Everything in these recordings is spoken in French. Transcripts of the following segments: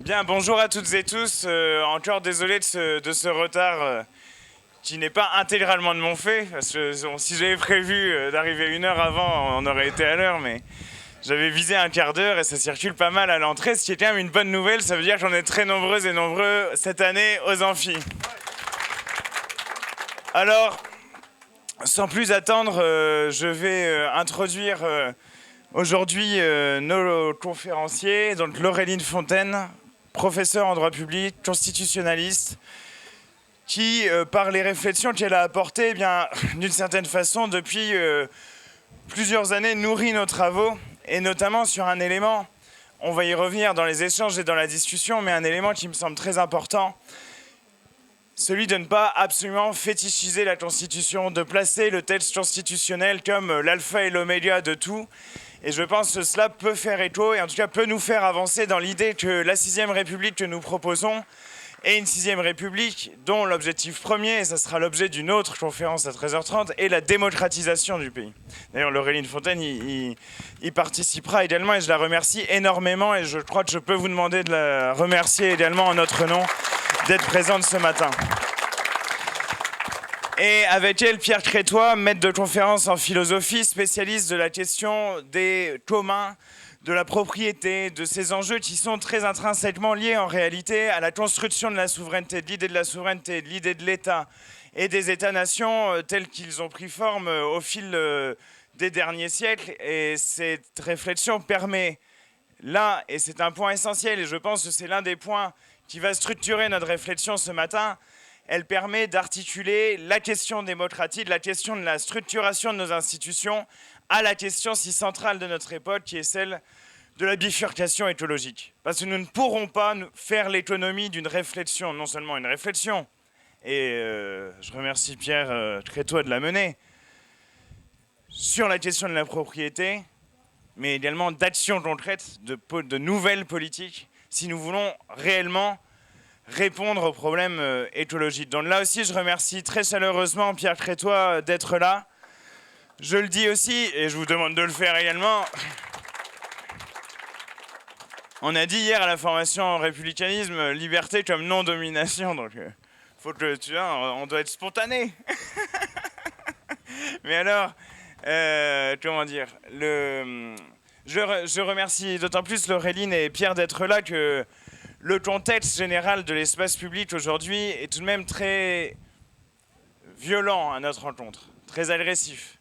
Bien, bonjour à toutes et tous. Encore désolé de ce retard qui n'est pas intégralement de mon fait. Parce que si j'avais prévu d'arriver 1 heure avant, on aurait été à l'heure. Mais j'avais visé un quart d'heure et ça circule pas mal à l'entrée. Ce qui est quand même une bonne nouvelle. Ça veut dire qu'on est très nombreuses et nombreux cette année aux amphis. Alors, sans plus attendre, je vais introduire aujourd'hui nos conférenciers. Donc Laureline Fontaine, professeure en droit public, constitutionnaliste, qui, par les réflexions qu'elle a apportées, eh bien, d'une certaine façon, depuis plusieurs années, nourrit nos travaux, et notamment sur un élément, on va y revenir dans les échanges et dans la discussion, mais un élément qui me semble très important, celui de ne pas absolument fétichiser la Constitution, de placer le texte constitutionnel comme l'alpha et l'oméga de tout. Et je pense que cela peut faire écho, et en tout cas peut nous faire avancer dans l'idée que la 6ème République que nous proposons est une 6ème République dont l'objectif premier, et ça sera l'objet d'une autre conférence à 13h30, est la démocratisation du pays. D'ailleurs, Laureline Fontaine y participera également, et je la remercie énormément, et je crois que je peux vous demander de la remercier également en notre nom d'être présente ce matin. Et avec elle, Pierre Crétois, maître de conférence en philosophie, spécialiste de la question des communs, de la propriété, de ces enjeux qui sont très intrinsèquement liés en réalité à la construction de la souveraineté, de l'idée de la souveraineté, de l'idée de l'État et des États-nations tels qu'ils ont pris forme au fil des derniers siècles. Et cette réflexion permet là, et c'est un point essentiel, et je pense que c'est l'un des points qui va structurer notre réflexion ce matin, elle permet d'articuler la question démocratique, la question de la structuration de nos institutions, à la question si centrale de notre époque, qui est celle de la bifurcation écologique. Parce que nous ne pourrons pas faire l'économie d'une réflexion, non seulement une réflexion, et je remercie Pierre Crétois de la mener, sur la question de la propriété, mais également d'actions concrètes, de nouvelles politiques, si nous voulons réellement répondre aux problèmes écologiques. Donc là aussi, je remercie très chaleureusement Pierre Crétois d'être là. Je le dis aussi, et je vous demande de le faire également. On a dit hier à la formation en républicanisme, liberté comme non-domination. Donc, faut que tu vois, on doit être spontané. Mais alors, comment dire, je remercie d'autant plus Laureline et Pierre d'être là que le contexte général de l'espace public aujourd'hui est tout de même très violent à notre rencontre, très agressif.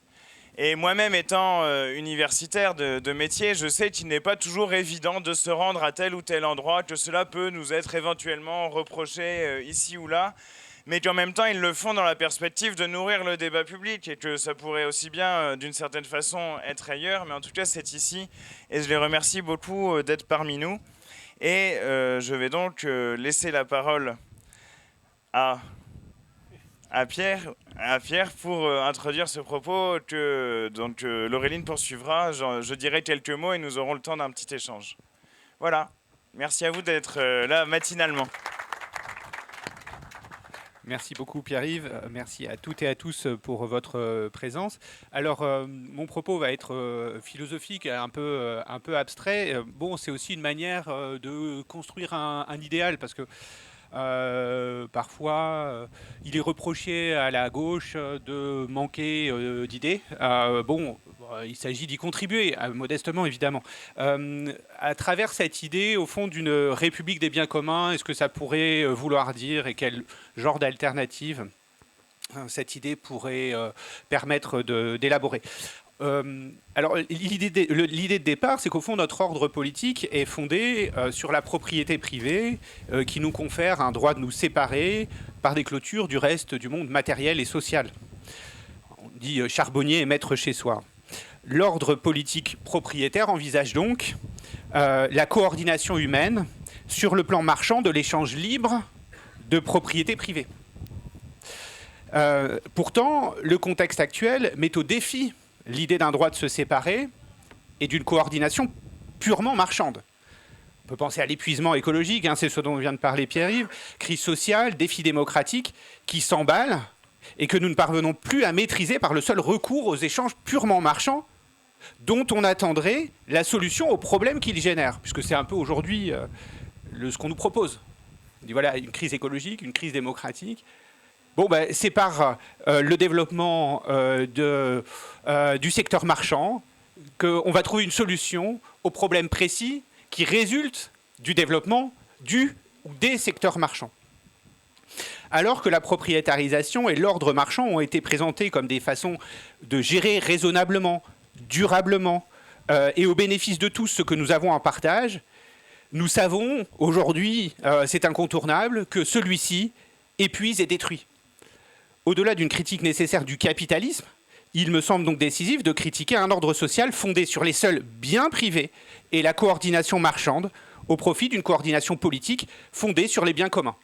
Et moi-même étant universitaire de métier, je sais qu'il n'est pas toujours évident de se rendre à tel ou tel endroit, que cela peut nous être éventuellement reproché ici ou là, mais qu'en même temps ils le font dans la perspective de nourrir le débat public et que ça pourrait aussi bien d'une certaine façon être ailleurs, mais en tout cas c'est ici et je les remercie beaucoup d'être parmi nous. Et je vais donc laisser la parole à Pierre pour introduire ce propos que donc, Laureline poursuivra. Je dirai quelques mots et nous aurons le temps d'un petit échange. Voilà. Merci à vous d'être là matinalement. Merci beaucoup Pierre-Yves, merci à toutes et à tous pour votre présence. Alors mon propos va être philosophique, un peu abstrait. Bon, c'est aussi une manière de construire un idéal parce que parfois, il est reproché à la gauche de manquer d'idées. Bon, il s'agit d'y contribuer, modestement évidemment. À travers cette idée, au fond, d'une république des biens communs, est-ce que ça pourrait vouloir dire et quel genre d'alternative cette idée pourrait permettre d'élaborer? Alors, l'idée de départ, c'est qu'au fond, notre ordre politique est fondé sur la propriété privée qui nous confère un droit de nous séparer par des clôtures du reste du monde matériel et social. On dit charbonnier et maître chez soi. L'ordre politique propriétaire envisage donc la coordination humaine sur le plan marchand de l'échange libre de propriété privée. Pourtant, le contexte actuel met au défi l'idée d'un droit de se séparer et d'une coordination purement marchande. On peut penser à l'épuisement écologique, c'est ce dont vient de parler Pierre-Yves, crise sociale, défi démocratique, qui s'emballe et que nous ne parvenons plus à maîtriser par le seul recours aux échanges purement marchands dont on attendrait la solution aux problèmes qu'ils génèrent, puisque c'est un peu aujourd'hui ce qu'on nous propose. On dit voilà, une crise écologique, une crise démocratique. Bon, c'est par le développement du secteur marchand qu'on va trouver une solution aux problèmes précis qui résultent du développement du ou des secteurs marchands. Alors que la propriétarisation et l'ordre marchand ont été présentés comme des façons de gérer raisonnablement, durablement et au bénéfice de tous ce que nous avons en partage, nous savons aujourd'hui, c'est incontournable, que celui-ci épuise et détruit. Au-delà d'une critique nécessaire du capitalisme, il me semble donc décisif de critiquer un ordre social fondé sur les seuls biens privés et la coordination marchande au profit d'une coordination politique fondée sur les biens communs.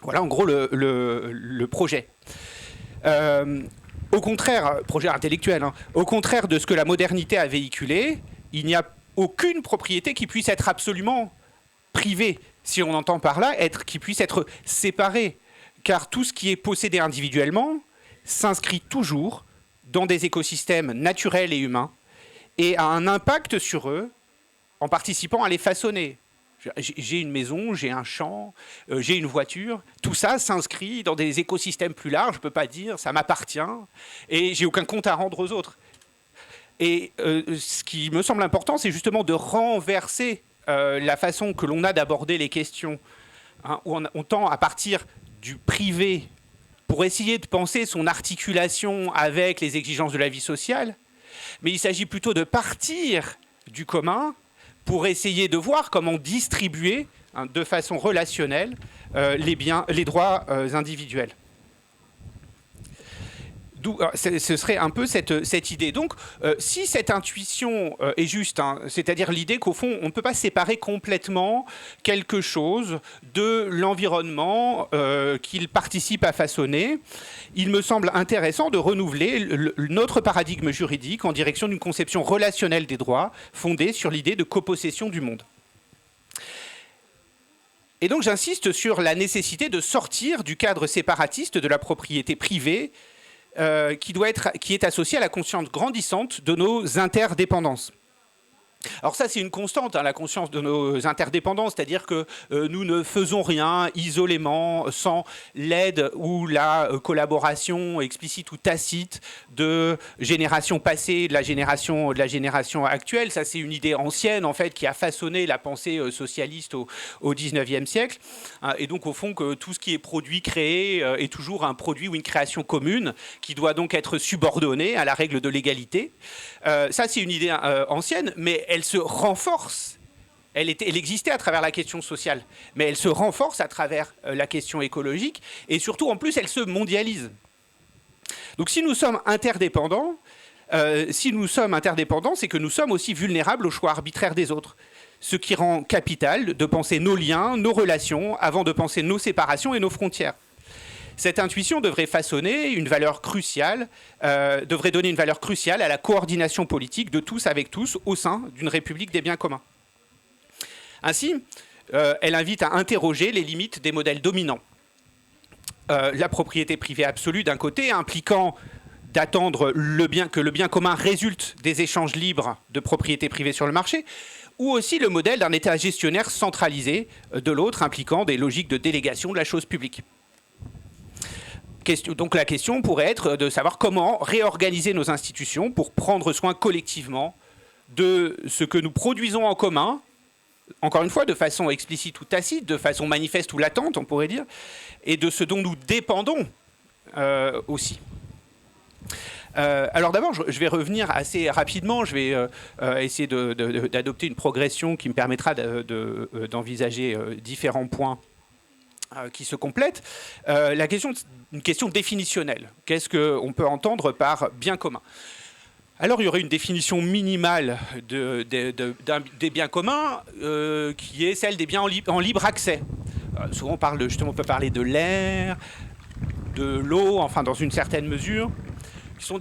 Voilà en gros le projet. Au contraire, projet intellectuel, au contraire de ce que la modernité a véhiculé, il n'y a aucune propriété qui puisse être absolument privée, si on entend par là, qui puisse être séparée. Car tout ce qui est possédé individuellement s'inscrit toujours dans des écosystèmes naturels et humains et a un impact sur eux en participant à les façonner. J'ai une maison, j'ai un champ, j'ai une voiture. Tout ça s'inscrit dans des écosystèmes plus larges. Je ne peux pas dire ça m'appartient et j'ai aucun compte à rendre aux autres. Et ce qui me semble important, c'est justement de renverser la façon que l'on a d'aborder les questions, où on tend à partir du privé pour essayer de penser son articulation avec les exigences de la vie sociale, mais il s'agit plutôt de partir du commun pour essayer de voir comment distribuer de façon relationnelle les droits individuels. Ce serait un peu cette idée. Donc, si cette intuition est juste, c'est-à-dire l'idée qu'au fond, on ne peut pas séparer complètement quelque chose de l'environnement qu'il participe à façonner, il me semble intéressant de renouveler notre paradigme juridique en direction d'une conception relationnelle des droits fondée sur l'idée de copossession du monde. Et donc, j'insiste sur la nécessité de sortir du cadre séparatiste de la propriété privée qui est associé à la conscience grandissante de nos interdépendances. Alors ça, c'est une constante, la conscience de nos interdépendances, c'est-à-dire que nous ne faisons rien isolément, sans l'aide ou la collaboration explicite ou tacite de générations passées, de la génération actuelle. Ça, c'est une idée ancienne, en fait, qui a façonné la pensée socialiste au XIXe siècle. Et donc, au fond, que tout ce qui est produit, créé, est toujours un produit ou une création commune, qui doit donc être subordonné à la règle de l'égalité. Ça, c'est une idée ancienne, mais elle se renforce. Elle existait à travers la question sociale, mais elle se renforce à travers la question écologique, et surtout, en plus, elle se mondialise. Donc, si nous sommes interdépendants, c'est que nous sommes aussi vulnérables au choix arbitraire des autres, ce qui rend capital de penser nos liens, nos relations, avant de penser nos séparations et nos frontières. Cette intuition devrait façonner une valeur cruciale, devrait donner une valeur cruciale à la coordination politique de tous avec tous au sein d'une république des biens communs. Ainsi, elle invite à interroger les limites des modèles dominants. La propriété privée absolue d'un côté, impliquant d'attendre que le bien commun résulte des échanges libres de propriété privée sur le marché, ou aussi le modèle d'un État gestionnaire centralisé de l'autre, impliquant des logiques de délégation de la chose publique. Donc la question pourrait être de savoir comment réorganiser nos institutions pour prendre soin collectivement de ce que nous produisons en commun, encore une fois de façon explicite ou tacite, de façon manifeste ou latente, on pourrait dire, et de ce dont nous dépendons aussi. Alors d'abord, je vais revenir assez rapidement, je vais essayer d'adopter une progression qui me permettra d'envisager différents points qui se complètent. Une question définitionnelle. Qu'est-ce qu'on peut entendre par bien commun ? Alors, il y aurait une définition minimale des biens communs qui est celle des biens en libre accès. Souvent, on peut parler de l'air, de l'eau, enfin, dans une certaine mesure,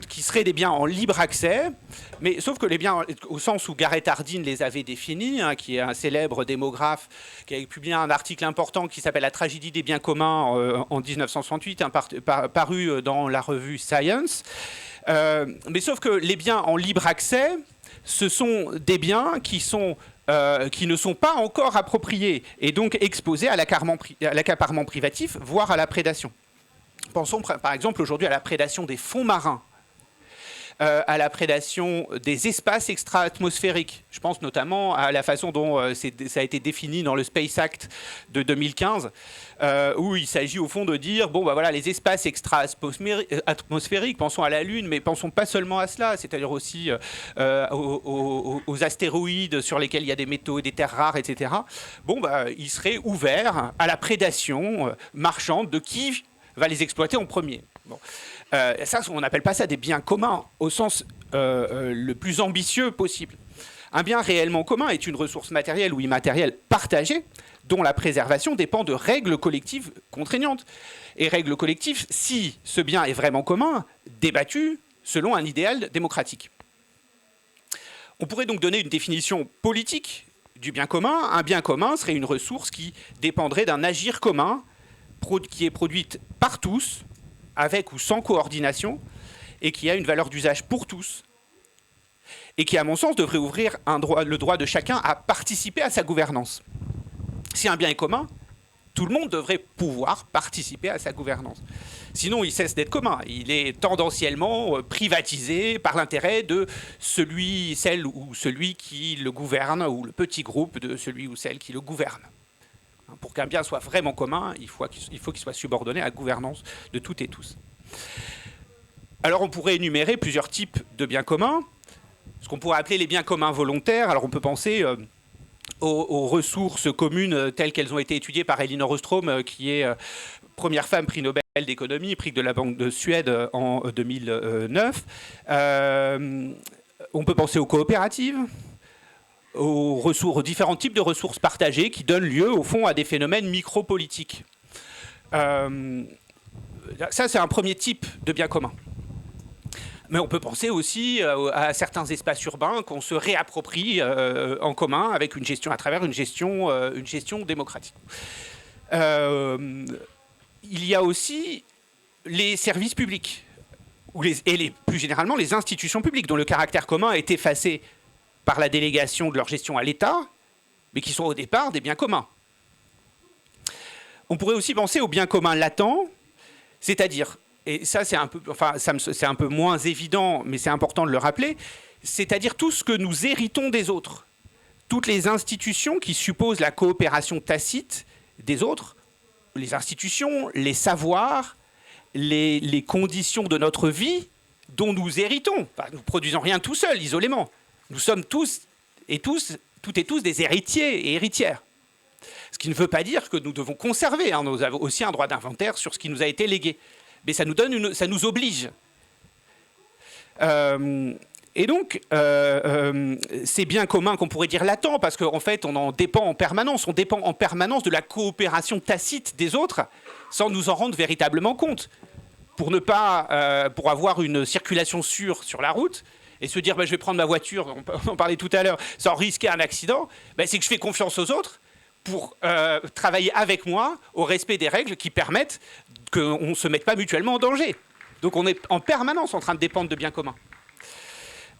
qui seraient des biens en libre accès, mais sauf que les biens, au sens où Garrett Hardin les avait définis, qui est un célèbre démographe, qui a publié un article important qui s'appelle « La tragédie des biens communs » en 1968, paru dans la revue Science. Mais sauf que les biens en libre accès, ce sont des biens qui sont qui ne sont pas encore appropriés et donc exposés à l'accaparement privatif, voire à la prédation. Pensons par exemple aujourd'hui à la prédation des fonds marins, à la prédation des espaces extra-atmosphériques. Je pense notamment à la façon dont ça a été défini dans le Space Act de 2015, où il s'agit au fond de dire, bon, bah voilà, les espaces extra-atmosphériques, pensons à la Lune, mais pensons pas seulement à cela, c'est-à-dire aussi aux astéroïdes sur lesquels il y a des métaux et des terres rares, etc. Bon, bah, ils seraient ouverts à la prédation marchande de qui va les exploiter en premier. Bon. Ça, on n'appelle pas ça des biens communs au sens le plus ambitieux possible. Un bien réellement commun est une ressource matérielle ou immatérielle partagée dont la préservation dépend de règles collectives contraignantes. Et règles collectives, si ce bien est vraiment commun, débattues selon un idéal démocratique. On pourrait donc donner une définition politique du bien commun. Un bien commun serait une ressource qui dépendrait d'un agir commun qui est produite par tous, avec ou sans coordination, et qui a une valeur d'usage pour tous, et qui, à mon sens, devrait ouvrir le droit de chacun à participer à sa gouvernance. Si un bien est commun, tout le monde devrait pouvoir participer à sa gouvernance. Sinon, il cesse d'être commun. Il est tendanciellement privatisé par l'intérêt de celle ou celui qui le gouverne, ou le petit groupe de celui ou celle qui le gouverne. Pour qu'un bien soit vraiment commun, il faut qu'il soit subordonné à la gouvernance de toutes et tous. Alors on pourrait énumérer plusieurs types de biens communs, ce qu'on pourrait appeler les biens communs volontaires. Alors on peut penser aux ressources communes telles qu'elles ont été étudiées par Elinor Ostrom, qui est première femme prix Nobel d'économie, prix de la Banque de Suède en 2009. On peut penser aux coopératives, aux différents types de ressources partagées qui donnent lieu, au fond, à des phénomènes micropolitiques. Ça, c'est un premier type de bien commun. Mais on peut penser aussi à certains espaces urbains qu'on se réapproprie en commun avec une gestion, à travers une gestion démocratique. Il y a aussi les services publics, plus généralement les institutions publiques, dont le caractère commun est effacé par la délégation de leur gestion à l'État, mais qui sont au départ des biens communs. On pourrait aussi penser aux biens communs latents, c'est-à-dire, et ça c'est un peu moins évident, mais c'est important de le rappeler, c'est-à-dire tout ce que nous héritons des autres, toutes les institutions qui supposent la coopération tacite des autres, les institutions, les savoirs, les conditions de notre vie dont nous héritons. Enfin, nous ne produisons rien tout seul, isolément. Nous sommes toutes et tous des héritiers et héritières. Ce qui ne veut pas dire que nous devons conserver. Nous avons aussi un droit d'inventaire sur ce qui nous a été légué. Mais ça nous oblige. Et donc, c'est bien commun qu'on pourrait dire latent, parce qu'en fait, on en dépend en permanence. On dépend en permanence de la coopération tacite des autres, sans nous en rendre véritablement compte. Pour avoir une circulation sûre sur la route, et se dire, je vais prendre ma voiture, on en parlait tout à l'heure, sans risquer un accident, c'est que je fais confiance aux autres pour travailler avec moi au respect des règles qui permettent qu'on ne se mette pas mutuellement en danger. Donc on est en permanence en train de dépendre de biens communs.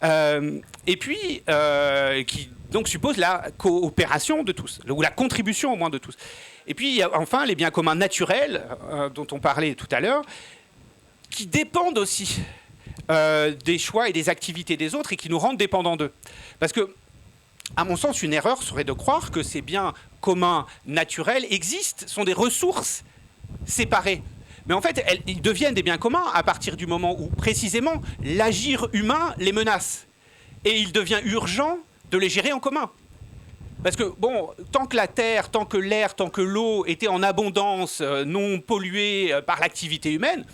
Et puis, qui donc suppose la coopération de tous, ou la contribution au moins de tous. Et puis, il y a enfin les biens communs naturels, dont on parlait tout à l'heure, qui dépendent aussi des choix et des activités des autres et qui nous rendent dépendants d'eux. Parce que, à mon sens, une erreur serait de croire que ces biens communs naturels existent, sont des ressources séparées. Mais en fait, ils deviennent des biens communs à partir du moment où, précisément, l'agir humain les menace. Et il devient urgent de les gérer en commun. Parce que, tant que la terre, tant que l'air, tant que l'eau étaient en abondance, non pollués par l'activité humaine,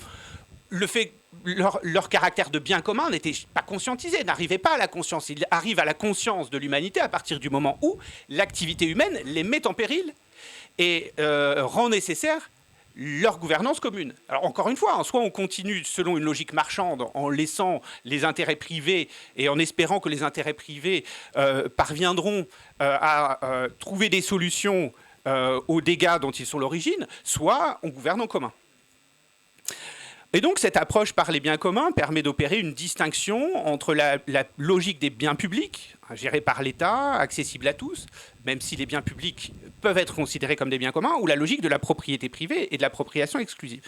leur caractère de bien commun n'était pas conscientisé, n'arrivait pas à la conscience. Il arrive à la conscience de l'humanité à partir du moment où l'activité humaine les met en péril et rend nécessaire leur gouvernance commune. Alors encore une fois, soit on continue selon une logique marchande en laissant les intérêts privés et en espérant que les intérêts privés parviendront à trouver des solutions aux dégâts dont ils sont l'origine, soit on gouverne en commun. Et donc cette approche par les biens communs permet d'opérer une distinction entre la logique des biens publics, gérés par l'État, accessibles à tous, même si les biens publics peuvent être considérés comme des biens communs, ou la logique de la propriété privée et de l'appropriation exclusive.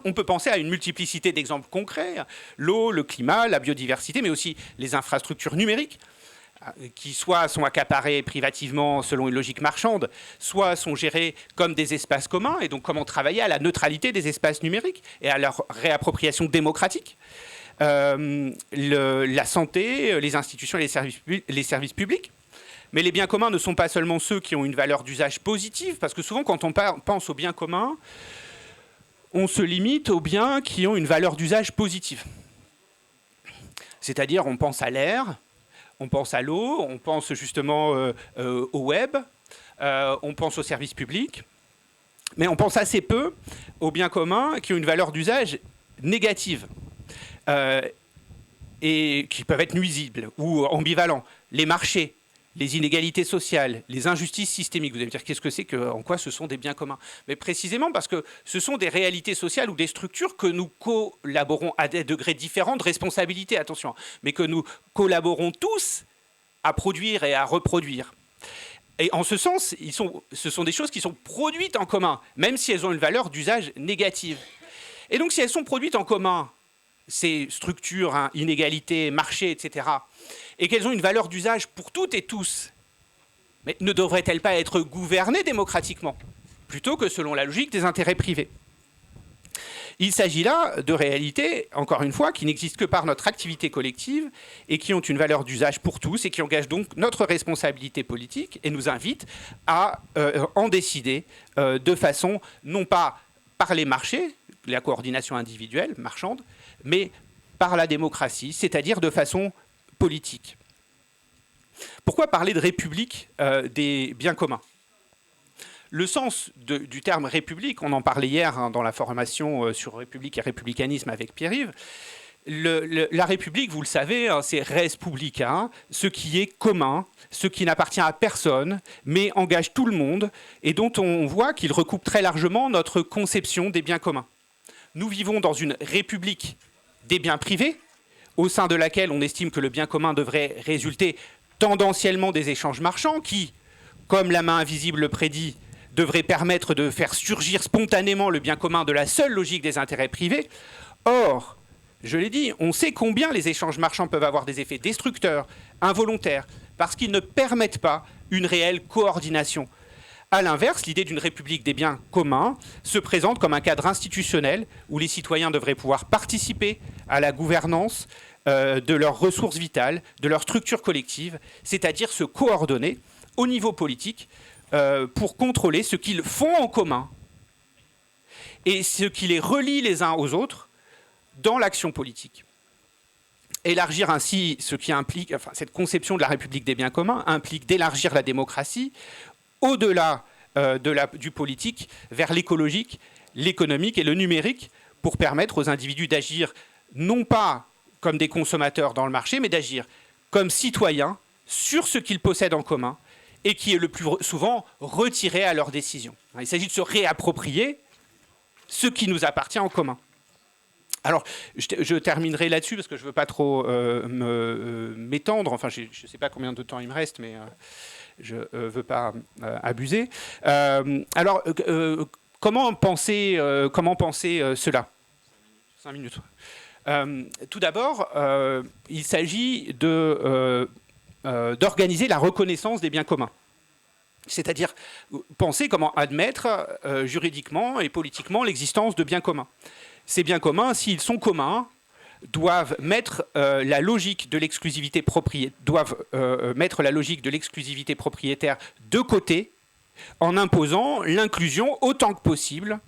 On peut penser à une multiplicité d'exemples concrets, l'eau, le climat, la biodiversité, mais aussi les infrastructures numériques, qui soit sont accaparés privativement selon une logique marchande, soit sont gérés comme des espaces communs, et donc comment travailler à la neutralité des espaces numériques et à leur réappropriation démocratique. La santé, les institutions et les services publics. Mais les biens communs ne sont pas seulement ceux qui ont une valeur d'usage positive, parce que souvent quand on pense aux biens communs, on se limite aux biens qui ont une valeur d'usage positive. C'est-à-dire on pense à l'air, on pense à l'eau, on pense justement au web, on pense aux services publics, mais on pense assez peu aux biens communs qui ont une valeur d'usage négative et qui peuvent être nuisibles ou ambivalents. Les marchés, les inégalités sociales, les injustices systémiques. Vous allez me dire, qu'est-ce que c'est, en quoi ce sont des biens communs? Mais précisément parce que ce sont des réalités sociales ou des structures que nous collaborons à des degrés différents de responsabilité, attention, mais que nous collaborons tous à produire et à reproduire. Et en ce sens, ce sont des choses qui sont produites en commun, même si elles ont une valeur d'usage négative. Et donc, si elles sont produites en commun, ces structures, inégalités, marchés, etc., et qu'elles ont une valeur d'usage pour toutes et tous, mais ne devraient-elles pas être gouvernées démocratiquement, plutôt que selon la logique des intérêts privés? Il s'agit là de réalités, encore une fois, qui n'existent que par notre activité collective et qui ont une valeur d'usage pour tous et qui engagent donc notre responsabilité politique et nous invitent à en décider de façon, non pas par les marchés, la coordination individuelle, marchande, mais par la démocratie, c'est-à-dire de façon politique. Pourquoi parler de république des biens communs? Le sens du terme république, on en parlait hier dans la formation sur république et républicanisme avec Pierre-Yves. La république, vous le savez, c'est res publica, ce qui est commun, ce qui n'appartient à personne, mais engage tout le monde, et dont on voit qu'il recoupe très largement notre conception des biens communs. Nous vivons dans une république des biens privés, au sein de laquelle on estime que le bien commun devrait résulter tendanciellement des échanges marchands qui, comme la main invisible le prédit, devraient permettre de faire surgir spontanément le bien commun de la seule logique des intérêts privés. Or, je l'ai dit, on sait combien les échanges marchands peuvent avoir des effets destructeurs, involontaires, parce qu'ils ne permettent pas une réelle coordination. A l'inverse, l'idée d'une république des biens communs se présente comme un cadre institutionnel où les citoyens devraient pouvoir participer à la gouvernance de leurs ressources vitales, de leurs structures collectives, c'est-à-dire se coordonner au niveau politique pour contrôler ce qu'ils font en commun et ce qui les relie les uns aux autres dans l'action politique. Élargir ainsi ce qui implique, enfin, cette conception de la République des biens communs implique d'élargir la démocratie au-delà du politique vers l'écologique, l'économique et le numérique pour permettre aux individus d'agir non pas comme des consommateurs dans le marché, mais d'agir comme citoyens sur ce qu'ils possèdent en commun et qui est le plus souvent retiré à leurs décisions. Il s'agit de se réapproprier ce qui nous appartient en commun. Alors, je terminerai là-dessus parce que je ne veux pas trop m'étendre. Enfin, je ne sais pas combien de temps il me reste, mais je ne veux pas abuser. Alors, comment penser cela? 5 minutes. Tout d'abord, il s'agit d'organiser la reconnaissance des biens communs. C'est-à-dire penser comment admettre juridiquement et politiquement l'existence de biens communs. Ces biens communs, s'ils sont communs, doivent mettre la logique de l'exclusivité propriétaire de côté en imposant l'inclusion autant que possible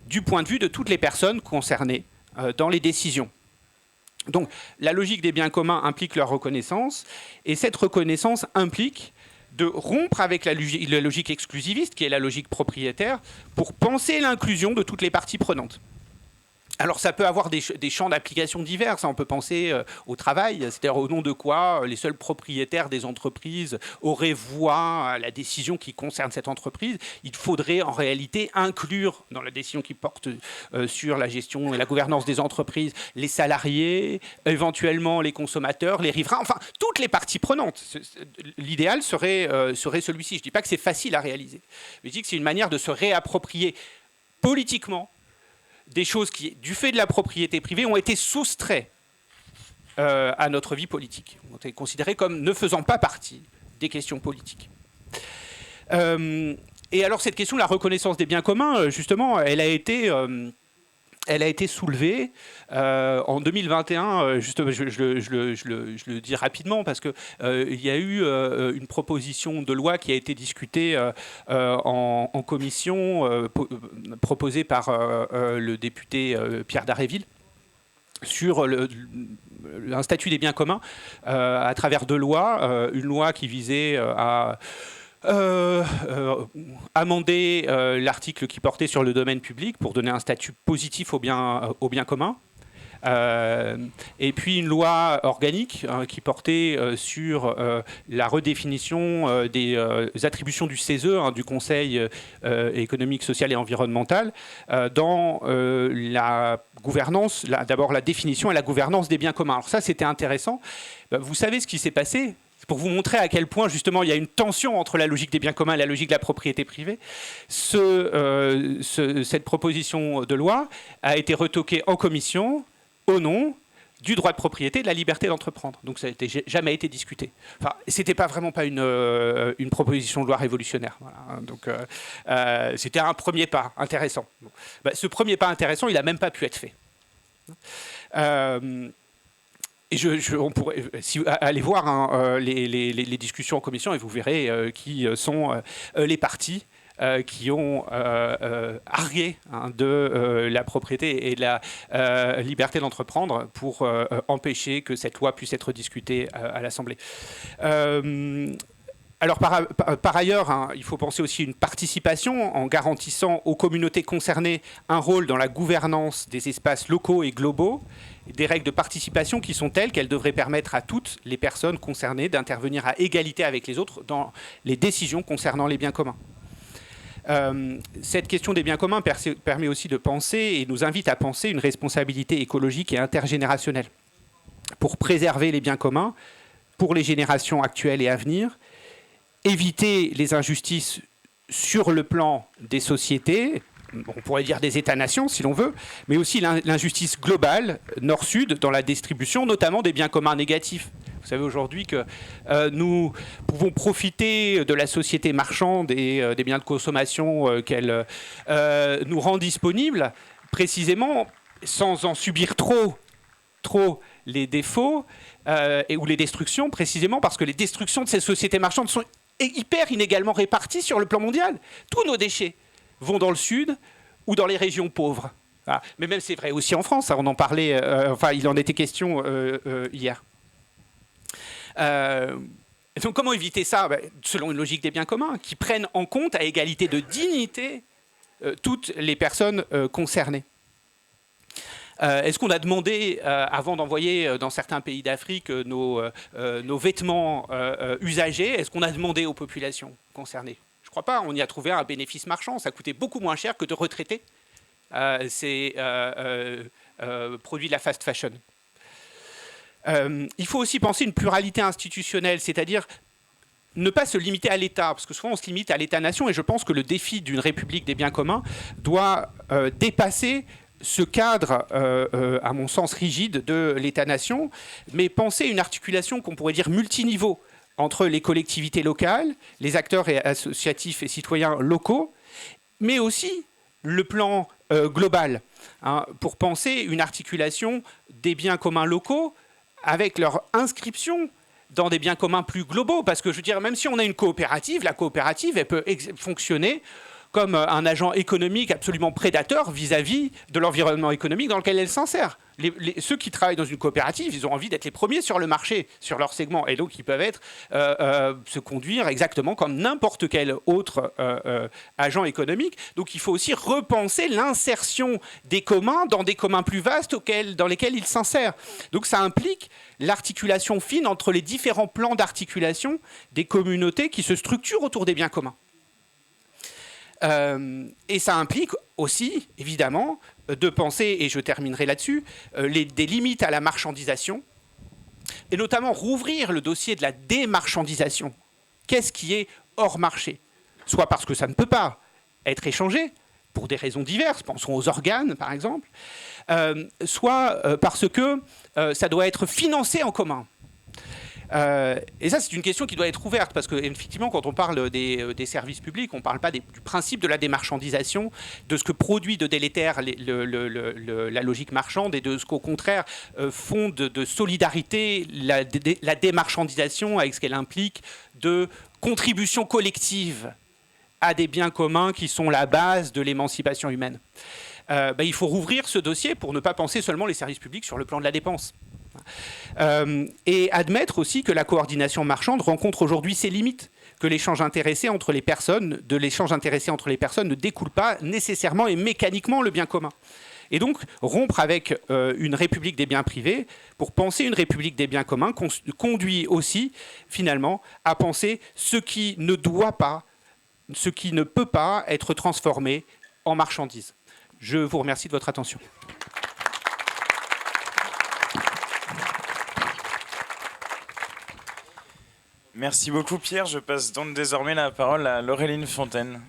du point de vue de toutes les personnes concernées dans les décisions. Donc la logique des biens communs implique leur reconnaissance et cette reconnaissance implique de rompre avec la logique exclusiviste qui est la logique propriétaire pour penser l'inclusion de toutes les parties prenantes. Alors ça peut avoir des champs d'application divers. On peut penser au travail, c'est-à-dire au nom de quoi les seuls propriétaires des entreprises auraient voix à la décision qui concerne cette entreprise. Il faudrait en réalité inclure dans la décision qui porte sur la gestion et la gouvernance des entreprises les salariés, éventuellement les consommateurs, les riverains, enfin toutes les parties prenantes. L'idéal serait celui-ci. Je ne dis pas que c'est facile à réaliser, mais je dis que c'est une manière de se réapproprier politiquement des choses qui, du fait de la propriété privée, ont été soustraits à notre vie politique, ont été considérés comme ne faisant pas partie des questions politiques. Et alors cette question de la reconnaissance des biens communs, justement, elle a été soulevée en 2021. Justement, je le dis rapidement parce que il y a eu une proposition de loi qui a été discutée en commission, proposée par le député Pierre Dharréville, sur un statut des biens communs à travers deux lois. Une loi qui visait à amender l'article qui portait sur le domaine public pour donner un statut positif aux biens communs. Et puis une loi organique qui portait sur la redéfinition des attributions du CESE, du Conseil économique, social et environnemental, dans la gouvernance, d'abord la définition et la gouvernance des biens communs. Alors ça, c'était intéressant. Vous savez ce qui s'est passé ? Pour vous montrer à quel point, justement, il y a une tension entre la logique des biens communs et la logique de la propriété privée. Cette proposition de loi a été retoquée en commission au nom du droit de propriété et de la liberté d'entreprendre. Donc ça n'a jamais été discuté. Enfin, c'était vraiment pas une proposition de loi révolutionnaire. Voilà. Donc c'était un premier pas intéressant. Bon. Ce premier pas intéressant, il n'a même pas pu être fait. Et on pourrait aller voir les discussions en commission et vous verrez qui sont les partis qui ont argué de la propriété et de la liberté d'entreprendre pour empêcher que cette loi puisse être discutée à l'Assemblée. Alors par ailleurs, il faut penser aussi à une participation en garantissant aux communautés concernées un rôle dans la gouvernance des espaces locaux et globaux, des règles de participation qui sont telles qu'elles devraient permettre à toutes les personnes concernées d'intervenir à égalité avec les autres dans les décisions concernant les biens communs. Cette question des biens communs permet aussi de penser et nous invite à penser une responsabilité écologique et intergénérationnelle pour préserver les biens communs pour les générations actuelles et à venir, éviter les injustices sur le plan des sociétés, on pourrait dire des États-nations si l'on veut, mais aussi l'injustice globale, nord-sud, dans la distribution, notamment des biens communs négatifs. Vous savez aujourd'hui que nous pouvons profiter de la société marchande et des biens de consommation qu'elle nous rend disponibles, précisément sans en subir trop les défauts ou les destructions, précisément parce que les destructions de ces sociétés marchandes sont hyper inégalement réparties sur le plan mondial. Tous nos déchets vont dans le sud ou dans les régions pauvres. Voilà. Mais même c'est vrai aussi en France, on en parlait, il en était question hier. Donc comment éviter ça ? Selon une logique des biens communs, qui prennent en compte à égalité de dignité toutes les personnes concernées. Est-ce qu'on a demandé, avant d'envoyer dans certains pays d'Afrique nos vêtements usagés, est-ce qu'on a demandé aux populations concernées ? Je ne crois pas. On y a trouvé un bénéfice marchand. Ça coûtait beaucoup moins cher que de retraiter ces produits de la fast fashion. Il faut aussi penser une pluralité institutionnelle, c'est-à-dire ne pas se limiter à l'État, parce que souvent on se limite à l'État-nation, et je pense que le défi d'une république des biens communs doit dépasser ce cadre, à mon sens, rigide de l'État-nation, mais penser une articulation qu'on pourrait dire multiniveau entre les collectivités locales, les acteurs associatifs et citoyens locaux, mais aussi le plan global, pour penser une articulation des biens communs locaux avec leur inscription dans des biens communs plus globaux. Parce que, je veux dire, même si on a une coopérative, la coopérative, elle peut fonctionner comme un agent économique absolument prédateur vis-à-vis de l'environnement économique dans lequel elle s'insère. ceux qui travaillent dans une coopérative, ils ont envie d'être les premiers sur le marché, sur leur segment. Et donc, ils peuvent se conduire exactement comme n'importe quel autre agent économique. Donc, il faut aussi repenser l'insertion des communs dans des communs plus vastes dans lesquels ils s'insèrent. Donc, ça implique l'articulation fine entre les différents plans d'articulation des communautés qui se structurent autour des biens communs. Et ça implique aussi, évidemment, de penser, et je terminerai là-dessus, des limites à la marchandisation, et notamment rouvrir le dossier de la démarchandisation. Qu'est-ce qui est hors marché? Soit parce que ça ne peut pas être échangé, pour des raisons diverses, pensons aux organes par exemple, soit parce que ça doit être financé en commun. Et ça, c'est une question qui doit être ouverte, parce qu'effectivement, quand on parle des services publics, on ne parle pas du principe de la démarchandisation, de ce que produit de délétère la logique marchande, et de ce qu'au contraire fonde de solidarité la démarchandisation, avec ce qu'elle implique de contribution collective à des biens communs qui sont la base de l'émancipation humaine. Il faut rouvrir ce dossier pour ne pas penser seulement les services publics sur le plan de la dépense. Et admettre aussi que la coordination marchande rencontre aujourd'hui ses limites, que l'échange intéressé entre les personnes, ne découle pas nécessairement et mécaniquement le bien commun. Et donc, rompre avec une république des biens privés, pour penser une république des biens communs, conduit aussi, finalement, à penser ce qui ne peut pas être transformé en marchandise. Je vous remercie de votre attention. Merci beaucoup Pierre. Je passe donc désormais la parole à Laureline Fontaine.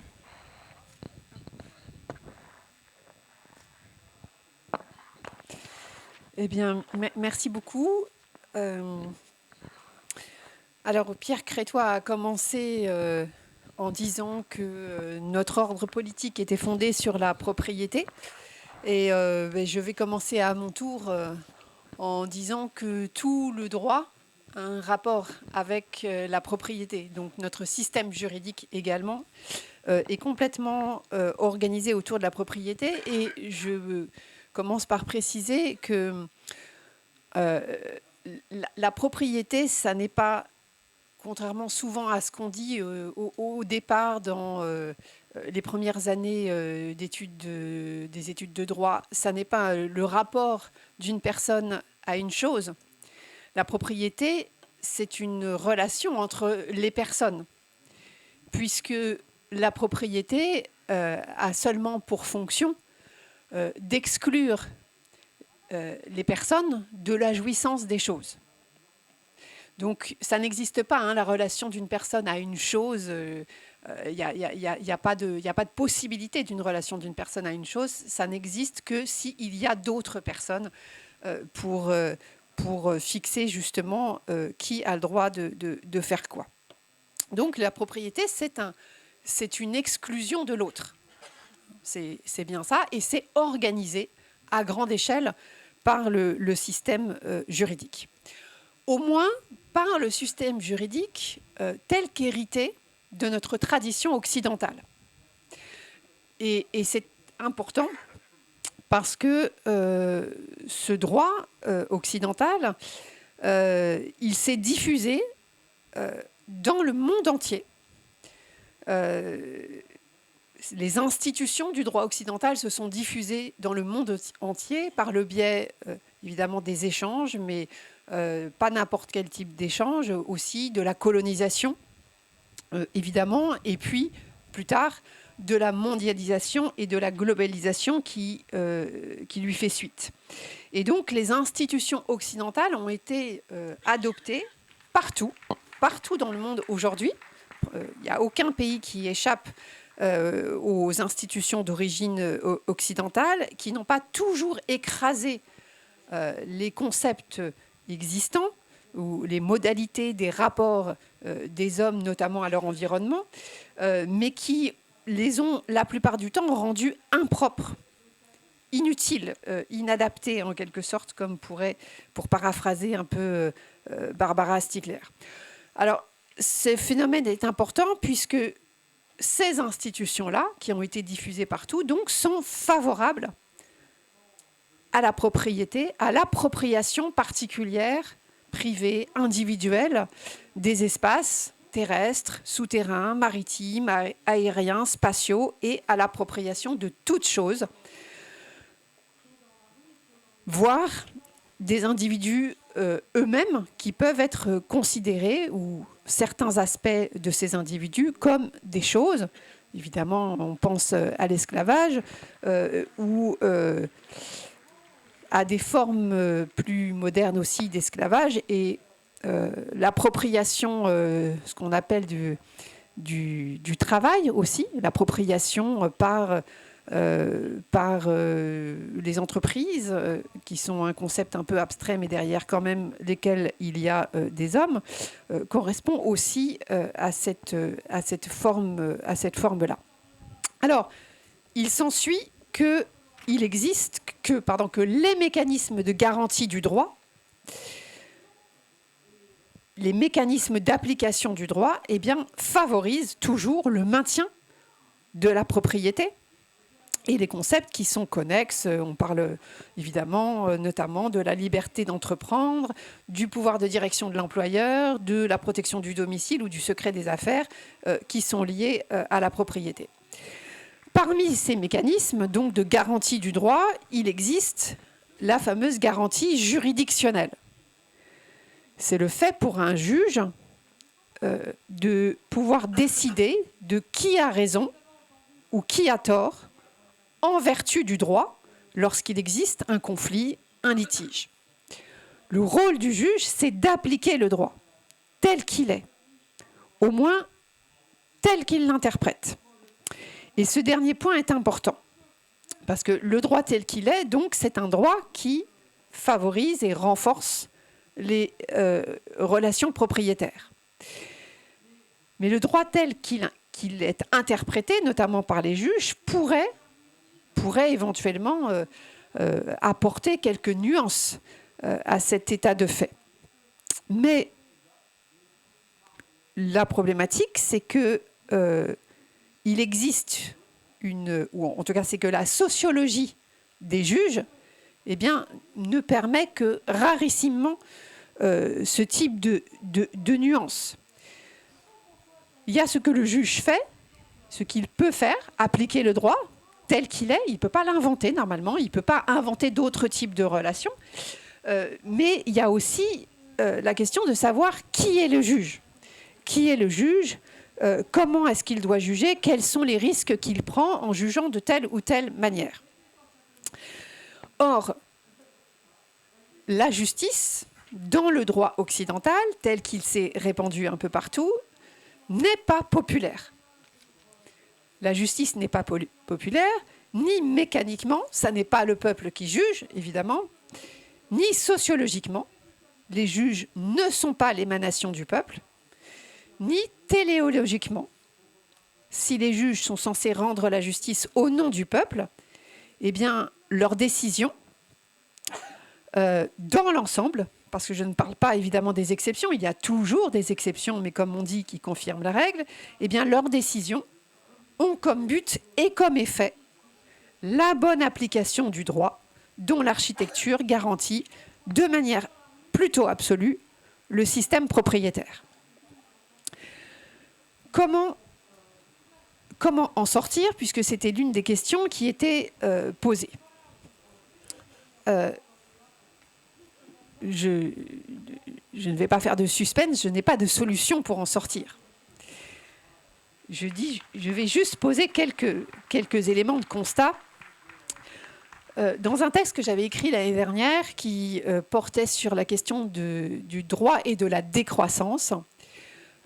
Eh bien, merci beaucoup. Alors, Pierre Crétoy a commencé en disant que notre ordre politique était fondé sur la propriété. Et je vais commencer à mon tour en disant que tout le droit a un rapport avec la propriété. Donc, notre système juridique également est complètement organisé autour de la propriété. Et je commence par préciser que la propriété, ça n'est pas, contrairement souvent à ce qu'on dit au départ dans les premières années des études de droit, ça n'est pas le rapport d'une personne à une chose. La propriété, c'est une relation entre les personnes, puisque la propriété a seulement pour fonction d'exclure les personnes de la jouissance des choses. Donc, ça n'existe pas, la relation d'une personne à une chose. Il n'y a pas de possibilité d'une relation d'une personne à une chose. Ça n'existe que s'il y a d'autres personnes pour fixer justement qui a le droit de faire quoi. Donc, la propriété, c'est une exclusion de l'autre. C'est bien ça, et c'est organisé à grande échelle par le système juridique. Au moins par le système juridique tel qu'hérité de notre tradition occidentale. Et c'est important parce que ce droit occidental, il s'est diffusé dans le monde entier. Les institutions du droit occidental se sont diffusées dans le monde entier par le biais, évidemment, des échanges, mais pas n'importe quel type d'échange, aussi de la colonisation, évidemment, et puis, plus tard, de la mondialisation et de la globalisation qui lui fait suite. Et donc, les institutions occidentales ont été adoptées partout dans le monde aujourd'hui. Il n'y a aucun pays qui échappe aux institutions d'origine occidentale, qui n'ont pas toujours écrasé les concepts existants ou les modalités des rapports des hommes, notamment à leur environnement, mais qui les ont la plupart du temps rendus impropres, inutiles, inadaptés en quelque sorte, comme pour paraphraser un peu Barbara Stiegler. Alors, ce phénomène est important puisque ces institutions-là, qui ont été diffusées partout, donc, sont favorables à la propriété, à l'appropriation particulière, privée, individuelle, des espaces terrestres, souterrains, maritimes, aériens, spatiaux, et à l'appropriation de toutes choses, voire des individus eux-mêmes qui peuvent être considérés, ou certains aspects de ces individus, comme des choses. Évidemment, on pense à l'esclavage ou à des formes plus modernes aussi d'esclavage, et l'appropriation, ce qu'on appelle du travail aussi, l'appropriation par les entreprises, qui sont un concept un peu abstrait, mais derrière quand même lesquels il y a des hommes, correspond aussi à cette forme-là. Alors, il s'ensuit que les mécanismes de garantie du droit, les mécanismes d'application du droit, favorisent toujours le maintien de la propriété et les concepts qui sont connexes. On parle évidemment notamment de la liberté d'entreprendre, du pouvoir de direction de l'employeur, de la protection du domicile ou du secret des affaires qui sont liés à la propriété. Parmi ces mécanismes donc de garantie du droit, il existe la fameuse garantie juridictionnelle. C'est le fait pour un juge de pouvoir décider de qui a raison ou qui a tort en vertu du droit lorsqu'il existe un conflit, un litige. Le rôle du juge, c'est d'appliquer le droit tel qu'il est, au moins tel qu'il l'interprète. Et ce dernier point est important, parce que le droit tel qu'il est, donc, c'est un droit qui favorise et renforce les relations propriétaires. Mais le droit tel qu'il est interprété, notamment par les juges, pourrait éventuellement apporter quelques nuances à cet état de fait. Mais la problématique, c'est que il existe ou en tout cas c'est que la sociologie des juges ne permet que rarissimement ce type de nuances. Il y a ce que le juge fait, ce qu'il peut faire, appliquer le droit tel qu'il est. Il ne peut pas l'inventer normalement, il ne peut pas inventer d'autres types de relations. Mais il y a aussi la question de savoir qui est le juge. Qui est le juge ? Comment est-ce qu'il doit juger? Quels sont les risques qu'il prend en jugeant de telle ou telle manière? Or, la justice, dans le droit occidental, tel qu'il s'est répandu un peu partout, n'est pas populaire. La justice n'est pas populaire, ni mécaniquement, ça n'est pas le peuple qui juge, évidemment, ni sociologiquement, les juges ne sont pas l'émanation du peuple, ni téléologiquement, si les juges sont censés rendre la justice au nom du peuple, leurs décisions, dans l'ensemble, parce que je ne parle pas évidemment des exceptions, il y a toujours des exceptions, mais comme on dit, qui confirment la règle, leurs décisions ont comme but et comme effet la bonne application du droit, dont l'architecture garantit de manière plutôt absolue le système propriétaire. Comment en sortir, puisque c'était l'une des questions qui était posée. Je ne vais pas faire de suspense, je n'ai pas de solution pour en sortir. Je vais juste poser quelques éléments de constat. Dans un texte que j'avais écrit l'année dernière qui portait sur la question du droit et de la décroissance,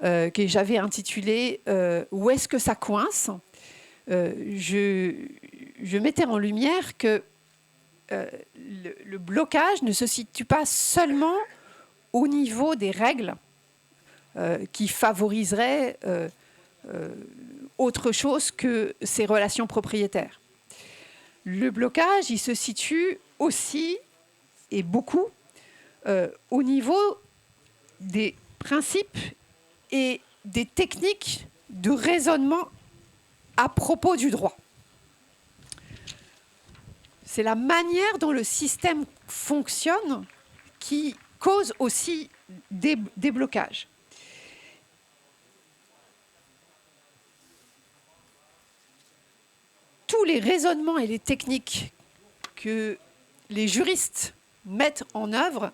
que j'avais intitulé « Où est-ce que ça coince ?», je mettais en lumière que le blocage ne se situe pas seulement au niveau des règles qui favoriseraient autre chose que ces relations propriétaires. Le blocage, il se situe aussi, et beaucoup, au niveau des principes et des techniques de raisonnement à propos du droit. C'est la manière dont le système fonctionne qui cause aussi des blocages. Tous les raisonnements et les techniques que les juristes mettent en œuvre,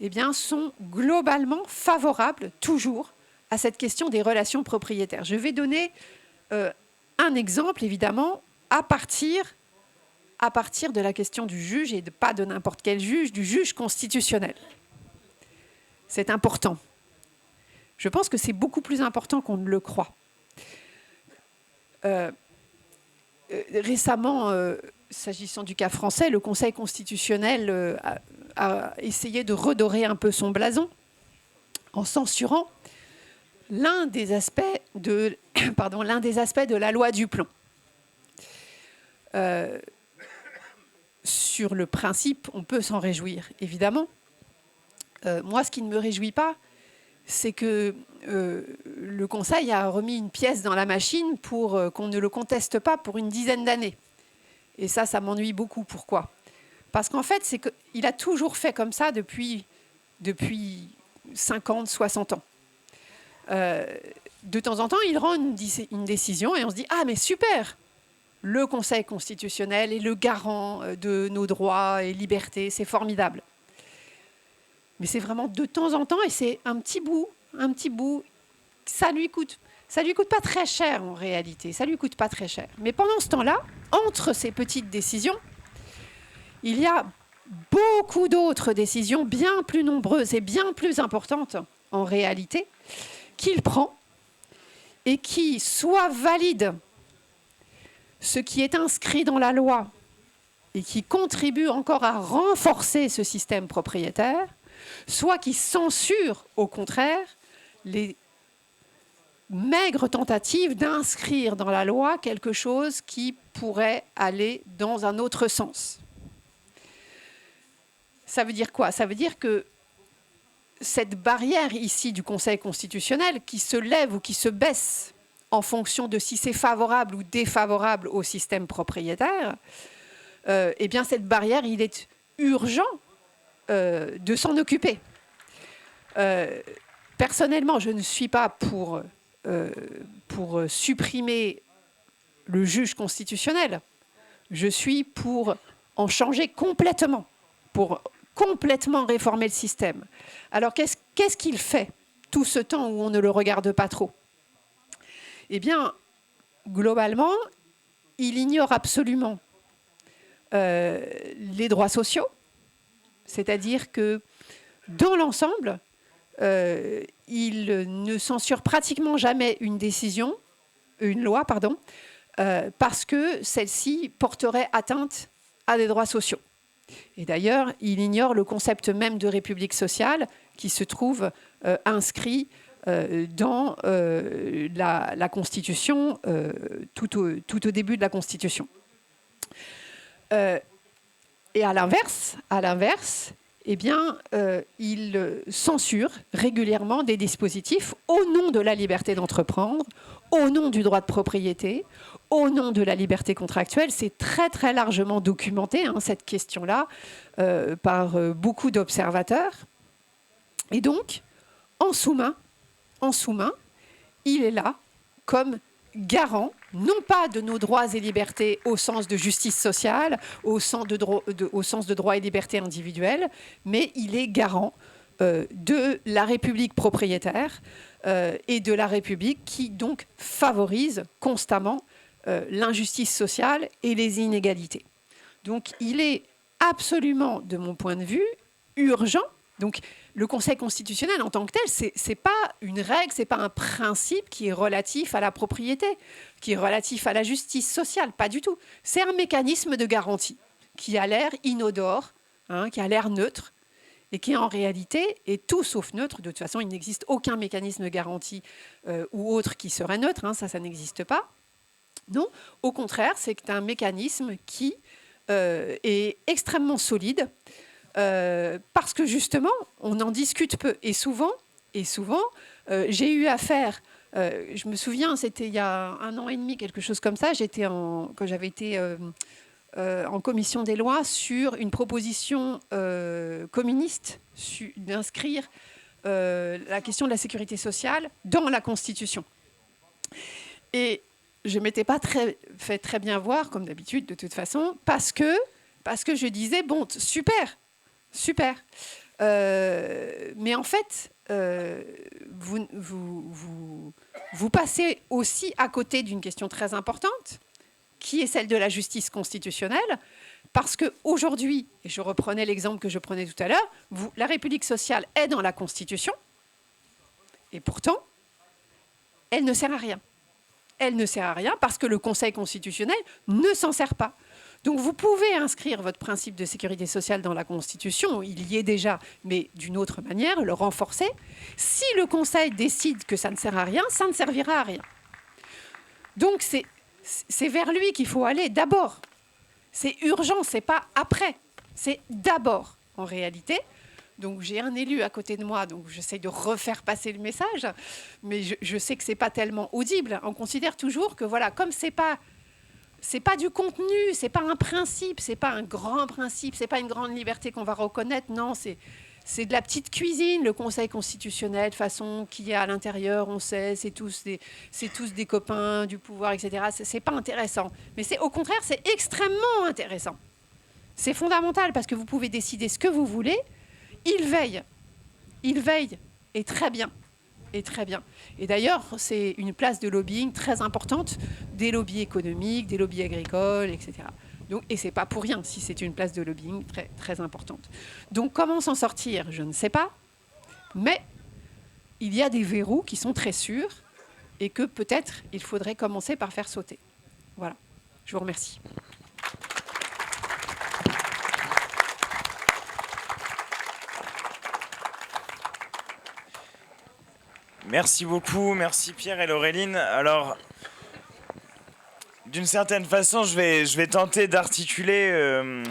eh bien, sont globalement favorables toujours à cette question des relations propriétaires. Je vais donner un exemple, évidemment, à partir de la question du juge, et pas de n'importe quel juge, du juge constitutionnel. C'est important. Je pense que c'est beaucoup plus important qu'on ne le croit. Récemment, s'agissant du cas français, le Conseil constitutionnel a essayé de redorer un peu son blason en censurant l'un des aspects de la loi Duplon. Sur le principe, on peut s'en réjouir, évidemment. Moi, ce qui ne me réjouit pas, c'est que le Conseil a remis une pièce dans la machine pour qu'on ne le conteste pas pour une dizaine d'années. Et ça m'ennuie beaucoup. Pourquoi ? Parce qu'en fait, c'est qu'il a toujours fait comme ça depuis 50, 60 ans. De temps en temps, il rend une décision et on se dit « Ah, mais super ! Le Conseil constitutionnel est le garant de nos droits et libertés, c'est formidable. » Mais c'est vraiment de temps en temps, et c'est un petit bout. Ça lui coûte pas très cher en réalité. Ça lui coûte pas très cher. Mais pendant ce temps-là, entre ces petites décisions, il y a beaucoup d'autres décisions bien plus nombreuses et bien plus importantes en réalité qu'il prend et qui soit valident ce qui est inscrit dans la loi et qui contribue encore à renforcer ce système propriétaire, soit qui censure, au contraire, les maigres tentatives d'inscrire dans la loi quelque chose qui pourrait aller dans un autre sens. Ça veut dire quoi ? Ça veut dire que cette barrière ici du Conseil constitutionnel qui se lève ou qui se baisse en fonction de si c'est favorable ou défavorable au système propriétaire, eh bien cette barrière, il est urgent de s'en occuper. Personnellement, je ne suis pas pour supprimer le juge constitutionnel. Je suis pour en changer complètement, pour complètement réformer le système. Alors, qu'est-ce qu'il fait tout ce temps où on ne le regarde pas trop ? Eh bien, globalement, il ignore absolument les droits sociaux, c'est-à-dire que dans l'ensemble, il ne censure pratiquement jamais une loi, parce que celle-ci porterait atteinte à des droits sociaux. Et d'ailleurs, il ignore le concept même de république sociale qui se trouve inscrit dans la Constitution, tout au début de la Constitution. Et à l'inverse, eh bien, il censure régulièrement des dispositifs au nom de la liberté d'entreprendre, au nom du droit de propriété, au nom de la liberté contractuelle. C'est très, très largement documenté, cette question-là, par beaucoup d'observateurs. Et donc, en sous-main, il est là comme garant, non pas de nos droits et libertés au sens de justice sociale, au sens de droits et libertés individuelles, mais il est garant de la République propriétaire et de la République qui donc favorise constamment l'injustice sociale et les inégalités. Donc il est absolument, de mon point de vue, urgent. Donc le Conseil constitutionnel en tant que tel, c'est pas une règle, c'est pas un principe qui est relatif à la propriété, qui est relatif à la justice sociale, pas du tout. C'est un mécanisme de garantie qui a l'air inodore, qui a l'air neutre, et qui en réalité est tout sauf neutre. De toute façon, il n'existe aucun mécanisme de garantie ou autre qui serait neutre, ça n'existe pas. Non, au contraire, c'est un mécanisme qui est extrêmement solide, parce que justement, on en discute peu. Et souvent, j'ai eu affaire, je me souviens, c'était il y a 1 an et demi, quelque chose comme ça, quand j'avais été en commission des lois sur une proposition communiste d'inscrire la question de la sécurité sociale dans la Constitution. Et je ne m'étais pas fait très bien voir, comme d'habitude, de toute façon, parce que je disais, bon, super. Mais en fait, vous passez aussi à côté d'une question très importante, qui est celle de la justice constitutionnelle, parce qu'aujourd'hui, et je reprenais l'exemple que je prenais tout à l'heure, la République sociale est dans la Constitution, et pourtant, elle ne sert à rien. Elle ne sert à rien parce que le Conseil constitutionnel ne s'en sert pas. Donc vous pouvez inscrire votre principe de sécurité sociale dans la Constitution, il y est déjà, mais d'une autre manière, le renforcer. Si le Conseil décide que ça ne sert à rien, ça ne servira à rien. Donc c'est vers lui qu'il faut aller d'abord. C'est urgent, c'est pas après, c'est d'abord en réalité. Donc j'ai un élu à côté de moi, donc j'essaie de refaire passer le message, mais je sais que c'est pas tellement audible. On considère toujours que voilà, comme c'est pas du contenu, c'est pas un principe, c'est pas un grand principe, c'est pas une grande liberté qu'on va reconnaître. Non, c'est de la petite cuisine, le Conseil constitutionnel, de façon qui est à l'intérieur, on sait, c'est tous des copains du pouvoir, etc. C'est pas intéressant, mais au contraire, c'est extrêmement intéressant. C'est fondamental parce que vous pouvez décider ce que vous voulez. Il veille, et très bien. Et d'ailleurs, c'est une place de lobbying très importante, des lobbies économiques, des lobbies agricoles, etc. Donc, et c'est pas pour rien si c'est une place de lobbying très, très importante. Donc comment s'en sortir, je ne sais pas, mais il y a des verrous qui sont très sûrs et que peut-être il faudrait commencer par faire sauter. Voilà, je vous remercie. Merci beaucoup, merci Pierre et Laureline. Alors, d'une certaine façon, je vais tenter d'articuler...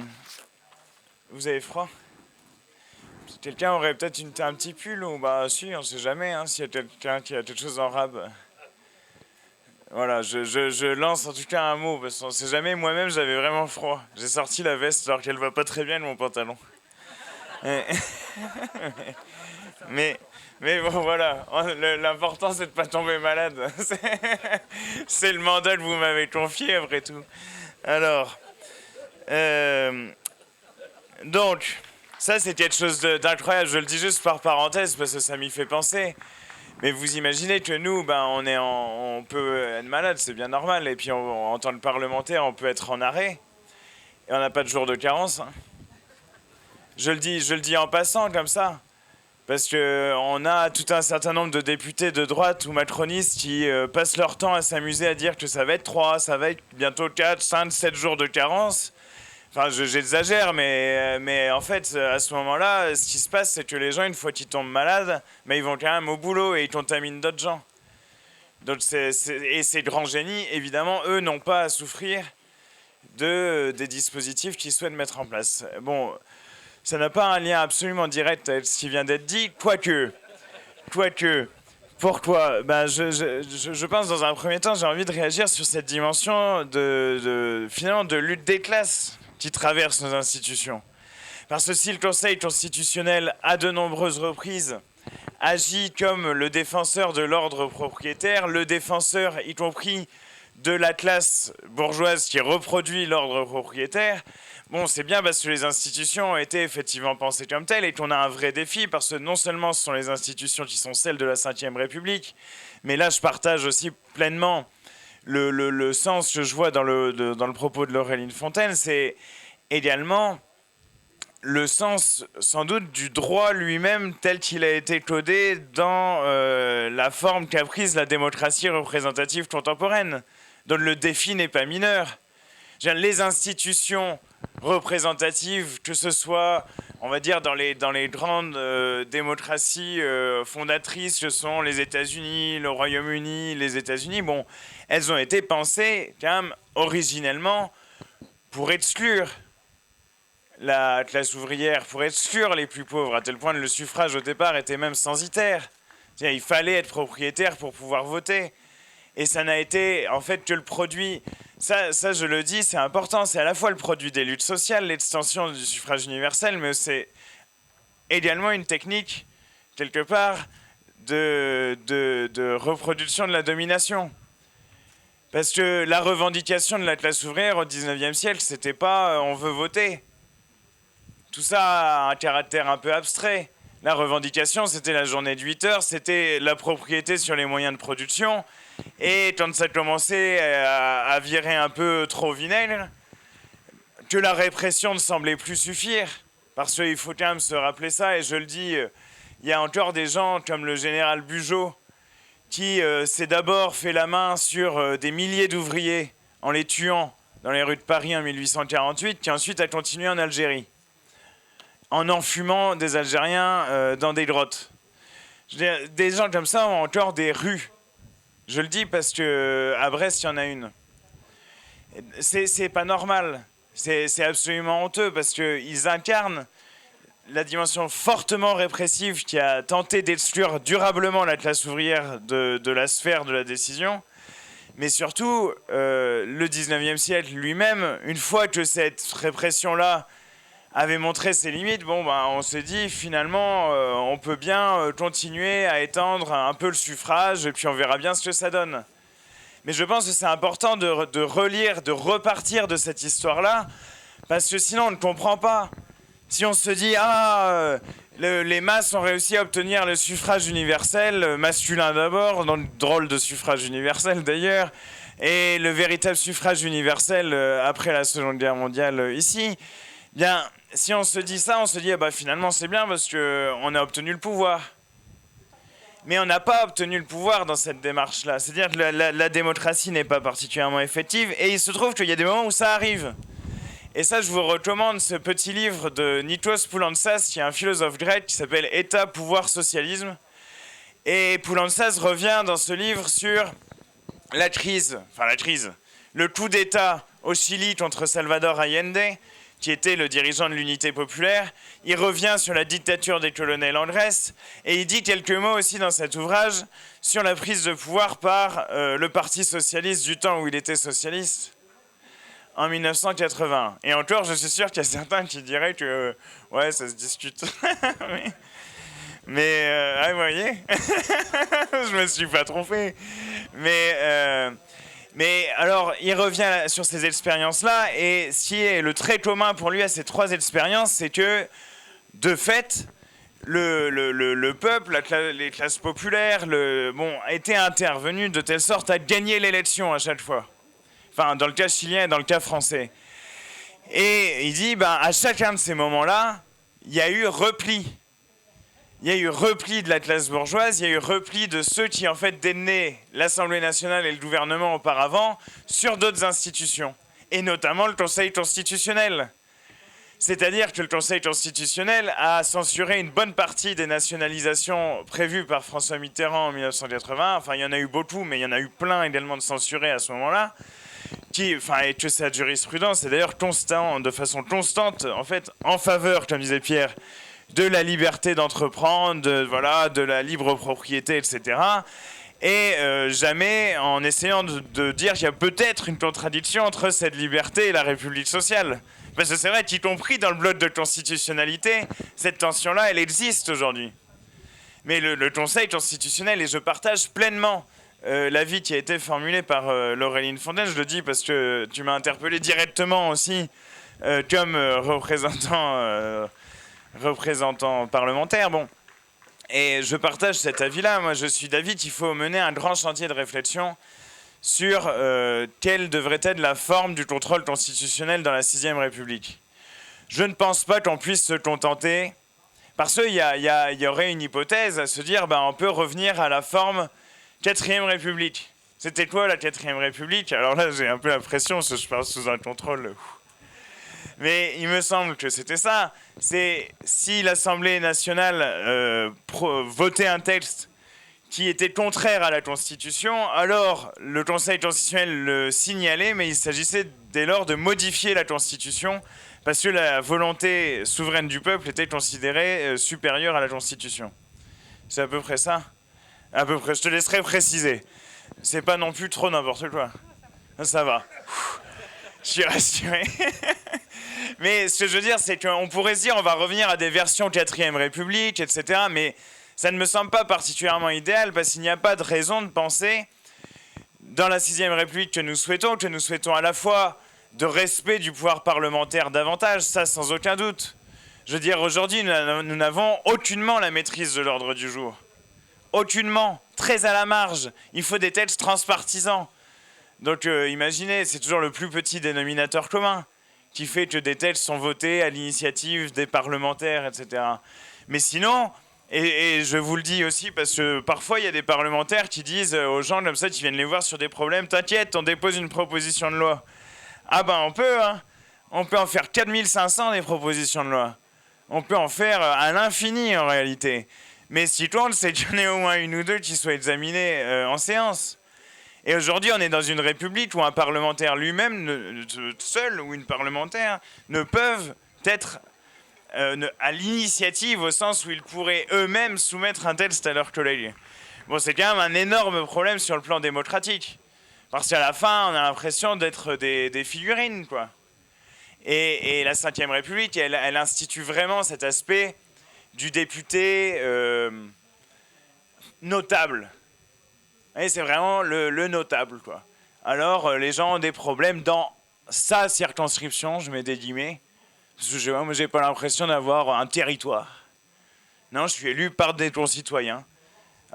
Vous avez froid ? Quelqu'un aurait peut-être un petit pull ou bah si, on sait jamais, hein, s'il y a quelqu'un qui a quelque chose en rab. Voilà, je lance en tout cas un mot, parce qu'on sait jamais, moi-même j'avais vraiment froid. J'ai sorti la veste alors qu'elle va pas très bien de mon pantalon. Mais bon, voilà, l'important c'est de pas tomber malade. C'est le mandat que vous m'avez confié après tout. Alors, donc, ça c'est quelque chose d'incroyable. Je le dis juste par parenthèse parce que ça m'y fait penser. Mais vous imaginez que nous, on peut être malade, c'est bien normal. Et puis en tant que parlementaire, on peut être en arrêt. Et on n'a pas de jour de carence. Hein. Je le dis en passant comme ça. Parce qu'on a tout un certain nombre de députés de droite ou macronistes qui passent leur temps à s'amuser à dire que ça va être 3, ça va être bientôt 4, 5, 7 jours de carence. Enfin, j'exagère, mais en fait, à ce moment-là, ce qui se passe, c'est que les gens, une fois qu'ils tombent malades, ils vont quand même au boulot et ils contaminent d'autres gens. Donc et ces grands génies, évidemment, eux, n'ont pas à souffrir des dispositifs qu'ils souhaitent mettre en place. Bon... Ça n'a pas un lien absolument direct avec ce qui vient d'être dit, quoique. Pourquoi ? Je pense dans un premier temps, j'ai envie de réagir sur cette dimension finalement de lutte des classes qui traverse nos institutions. Parce que si le Conseil constitutionnel, à de nombreuses reprises, agit comme le défenseur de l'ordre propriétaire, le défenseur, y compris de la classe bourgeoise qui reproduit l'ordre propriétaire, bon, c'est bien parce que les institutions ont été effectivement pensées comme telles et qu'on a un vrai défi parce que non seulement ce sont les institutions qui sont celles de la Ve République, mais là je partage aussi pleinement le sens que je vois dans le propos de Laureline Fontaine, c'est également le sens sans doute du droit lui-même tel qu'il a été codé dans la forme qu'a prise la démocratie représentative contemporaine. Donc le défi n'est pas mineur. Les institutions représentatives, que ce soit, on va dire, dans les grandes démocraties fondatrices, que sont les États-Unis, le Royaume-Uni, les États-Unis, bon, elles ont été pensées quand même originellement pour exclure la classe ouvrière, pour exclure les plus pauvres, à tel point que le suffrage au départ était même censitaire. Il fallait être propriétaire pour pouvoir voter. Et ça n'a été en fait que le produit Ça, je le dis, c'est important. C'est à la fois le produit des luttes sociales, l'extension du suffrage universel, mais c'est également une technique, quelque part, de reproduction de la domination. Parce que la revendication de la classe ouvrière au 19e siècle, c'était pas on veut voter. Tout ça a un caractère un peu abstrait. La revendication, c'était la journée de 8 heures, c'était la propriété sur les moyens de production. Et quand ça commençait à virer un peu trop vinaigre, que la répression ne semblait plus suffire. Parce qu'il faut quand même se rappeler ça, et je le dis, il y a encore des gens comme le général Bugeaud qui s'est d'abord fait la main sur des milliers d'ouvriers en les tuant dans les rues de Paris en 1848, qui ensuite a continué en Algérie, en enfumant des Algériens dans des grottes. Je veux dire, des gens comme ça ont encore des rues. Je le dis parce qu'à Brest, il y en a une. C'est pas normal. C'est absolument honteux parce qu'ils incarnent la dimension fortement répressive qui a tenté d'exclure durablement la classe ouvrière de la sphère de la décision. Mais surtout, le 19e siècle lui-même, une fois que cette répression-là avait montré ses limites, on s'est dit finalement on peut bien continuer à étendre un peu le suffrage et puis on verra bien ce que ça donne. Mais je pense que c'est important de relire, de repartir de cette histoire-là, parce que sinon on ne comprend pas. Si on se dit les masses ont réussi à obtenir le suffrage universel, masculin d'abord, dans le drôle de suffrage universel d'ailleurs, et le véritable suffrage universel après la Seconde Guerre mondiale ici, bien, si on se dit ça, on se dit finalement c'est bien parce qu'on a obtenu le pouvoir. Mais on n'a pas obtenu le pouvoir dans cette démarche-là. C'est-à-dire que la démocratie n'est pas particulièrement effective, et il se trouve qu'il y a des moments où ça arrive. Et ça, je vous recommande ce petit livre de Nikos Poulantzas, qui est un philosophe grec, qui s'appelle État, pouvoir, socialisme. Et Poulantzas revient dans ce livre sur la crise, le coup d'État au Chili contre Salvador Allende, qui était le dirigeant de l'unité populaire. Il revient sur la dictature des colonels en Grèce, et il dit quelques mots aussi dans cet ouvrage sur la prise de pouvoir par le Parti socialiste du temps où il était socialiste, en 1980. Et encore, je suis sûr qu'il y a certains qui diraient que ouais, ça se discute. mais vous voyez, je me suis pas trompé. Mais alors, il revient sur ces expériences-là, et ce qui est le trait commun pour lui à ces trois expériences, c'est que, de fait, le peuple, les classes populaires, étaient intervenus de telle sorte à gagner l'élection à chaque fois. Enfin, dans le cas chilien et dans le cas français. Et il dit, à chacun de ces moments-là, il y a eu repli. Il y a eu repli de la classe bourgeoise, il y a eu repli de ceux qui, en fait, détenaient l'Assemblée nationale et le gouvernement auparavant sur d'autres institutions, et notamment le Conseil constitutionnel. C'est-à-dire que le Conseil constitutionnel a censuré une bonne partie des nationalisations prévues par François Mitterrand en 1980. Enfin, il y en a eu beaucoup, mais il y en a eu plein également de censurés à ce moment-là. Et que sa jurisprudence est d'ailleurs de façon constante, en fait, en faveur, comme disait Pierre, de la liberté d'entreprendre, de la libre propriété, etc. Et jamais en essayant de dire qu'il y a peut-être une contradiction entre cette liberté et la République sociale. Parce que c'est vrai qu'y compris dans le bloc de constitutionnalité, cette tension-là, elle existe aujourd'hui. Mais le Conseil constitutionnel, et je partage pleinement l'avis qui a été formulé par Laureline Fontaine, je le dis parce que tu m'as interpellé directement aussi comme représentant parlementaire. Et je partage cet avis-là. Moi, je suis d'avis qu'il faut mener un grand chantier de réflexion sur quelle devrait être la forme du contrôle constitutionnel dans la 6e République. Je ne pense pas qu'on puisse se contenter, parce qu'il y aurait une hypothèse à se dire on peut revenir à la forme 4e République. C'était quoi la 4e République? Alors là, j'ai un peu l'impression, parce que je parle sous un contrôle. Mais il me semble que c'était ça. C'est si l'Assemblée nationale votait un texte qui était contraire à la Constitution, alors le Conseil constitutionnel le signalait, mais il s'agissait dès lors de modifier la Constitution, parce que la volonté souveraine du peuple était considérée supérieure à la Constitution. C'est à peu près ça? À peu près, je te laisserai préciser. C'est pas non plus trop n'importe quoi. Ça va. Je suis rassuré. Mais ce que je veux dire, c'est qu'on pourrait se dire on va revenir à des versions 4ème République, etc. Mais ça ne me semble pas particulièrement idéal parce qu'il n'y a pas de raison de penser dans la 6ème République que nous souhaitons à la fois de respect du pouvoir parlementaire davantage, ça sans aucun doute. Je veux dire, aujourd'hui, nous n'avons aucunement la maîtrise de l'ordre du jour. Aucunement, très à la marge. Il faut des textes transpartisans. Donc imaginez, c'est toujours le plus petit dénominateur commun qui fait que des textes sont votés à l'initiative des parlementaires, etc. Mais sinon, et je vous le dis aussi parce que parfois il y a des parlementaires qui disent aux gens comme ça qui viennent les voir sur des problèmes, t'inquiète, on dépose une proposition de loi. Ah ben on peut, hein. On peut en faire 4500 des propositions de loi. On peut en faire à l'infini en réalité. Mais ce qui compte, c'est qu'il y en ait au moins une ou deux qui soient examinées en séance. Et aujourd'hui, on est dans une république où un parlementaire lui-même, seul ou une parlementaire, ne peuvent être à l'initiative au sens où ils pourraient eux-mêmes soumettre un texte à leurs collègues. Bon, c'est quand même un énorme problème sur le plan démocratique. Parce qu'à la fin, on a l'impression d'être des figurines, quoi. Et la 5ème République, elle institue vraiment cet aspect du député notable. Et c'est vraiment le notable, quoi. Alors, les gens ont des problèmes dans sa circonscription, je mets des guillemets, parce que moi, j'ai pas l'impression d'avoir un territoire. Non, je suis élu par des concitoyens,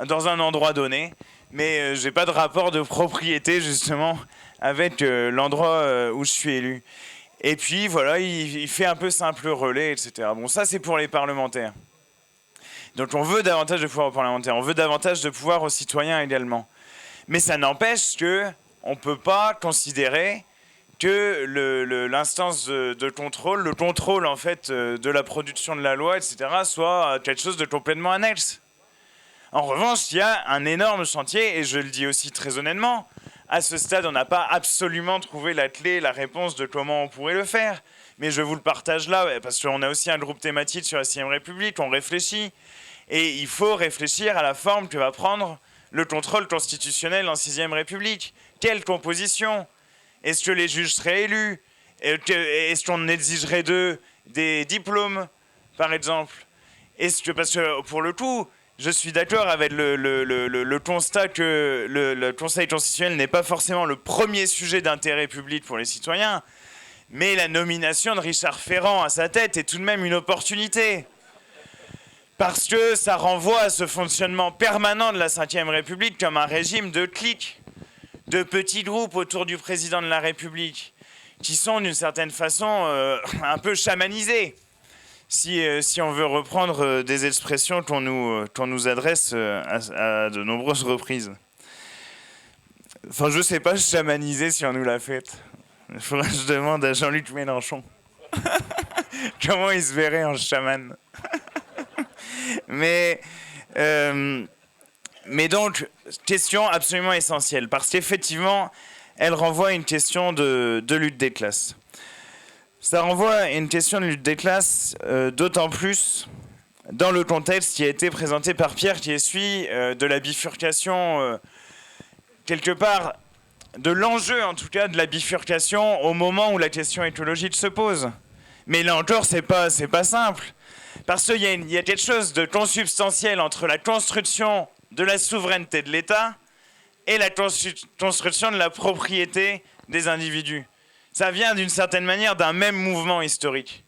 dans un endroit donné, mais j'ai pas de rapport de propriété, justement, avec l'endroit où je suis élu. Et puis, voilà, il fait un peu simple relais, etc. Bon, ça, c'est pour les parlementaires. Donc, on veut davantage de pouvoir aux parlementaires. On veut davantage de pouvoir aux citoyens également. Mais ça n'empêche qu'on ne peut pas considérer que l'instance de contrôle, le contrôle, en fait, de la production de la loi, etc., soit quelque chose de complètement annexe. En revanche, il y a un énorme chantier, et je le dis aussi très honnêtement, à ce stade, on n'a pas absolument trouvé la clé, la réponse de comment on pourrait le faire. Mais je vous le partage là, parce qu'on a aussi un groupe thématique sur la 6ème République, on réfléchit. Et il faut réfléchir à la forme que va prendre le contrôle constitutionnel en 6ème République. Quelle composition? Est-ce que les juges seraient élus? Est-ce qu'on exigerait d'eux des diplômes, par exemple? Est-ce que, parce que pour le coup, je suis d'accord avec le constat que le Conseil constitutionnel n'est pas forcément le premier sujet d'intérêt public pour les citoyens, mais la nomination de Richard Ferrand à sa tête est tout de même une opportunité. Parce que ça renvoie à ce fonctionnement permanent de la 5ème République comme un régime de cliques, de petits groupes autour du président de la République, qui sont d'une certaine façon un peu chamanisés. Si on veut reprendre des expressions qu'on nous adresse à de nombreuses reprises. Enfin, je sais pas chamaniser si on nous l'a fait. Il faudrait que je demande à Jean-Luc Mélenchon comment il se verrait en chaman. Mais donc, question absolument essentielle, parce qu'effectivement, elle renvoie à une question de lutte des classes. Ça renvoie à une question de lutte des classes, d'autant plus dans le contexte qui a été présenté par Pierre, qui est celui de la bifurcation, quelque part, de l'enjeu en tout cas de la bifurcation au moment où la question écologique se pose. Mais là encore, c'est pas simple. Parce qu'il y a quelque chose de consubstantiel entre la construction de la souveraineté de l'État et la construction de la propriété des individus. Ça vient d'une certaine manière d'un même mouvement historique.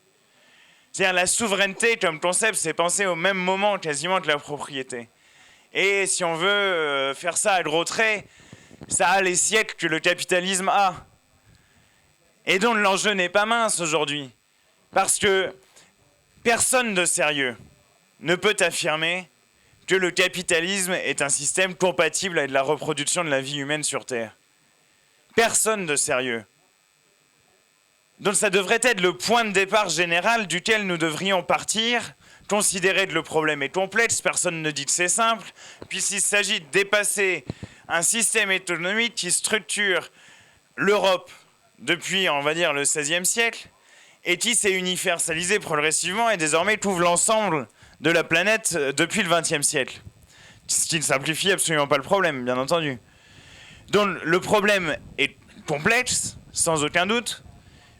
C'est-à-dire la souveraineté comme concept s'est pensé au même moment quasiment que la propriété. Et si on veut faire ça à gros traits, ça a les siècles que le capitalisme a. Et donc l'enjeu n'est pas mince aujourd'hui. Parce que personne de sérieux ne peut affirmer que le capitalisme est un système compatible avec la reproduction de la vie humaine sur Terre. Personne de sérieux. Donc ça devrait être le point de départ général duquel nous devrions partir, considérer que le problème est complexe, personne ne dit que c'est simple, puisqu'il s'agit de dépasser un système économique qui structure l'Europe depuis, on va dire, le XVIe siècle, et qui s'est universalisé progressivement et désormais couvre l'ensemble de la planète depuis le XXe siècle. Ce qui ne simplifie absolument pas le problème, bien entendu. Donc le problème est complexe, sans aucun doute,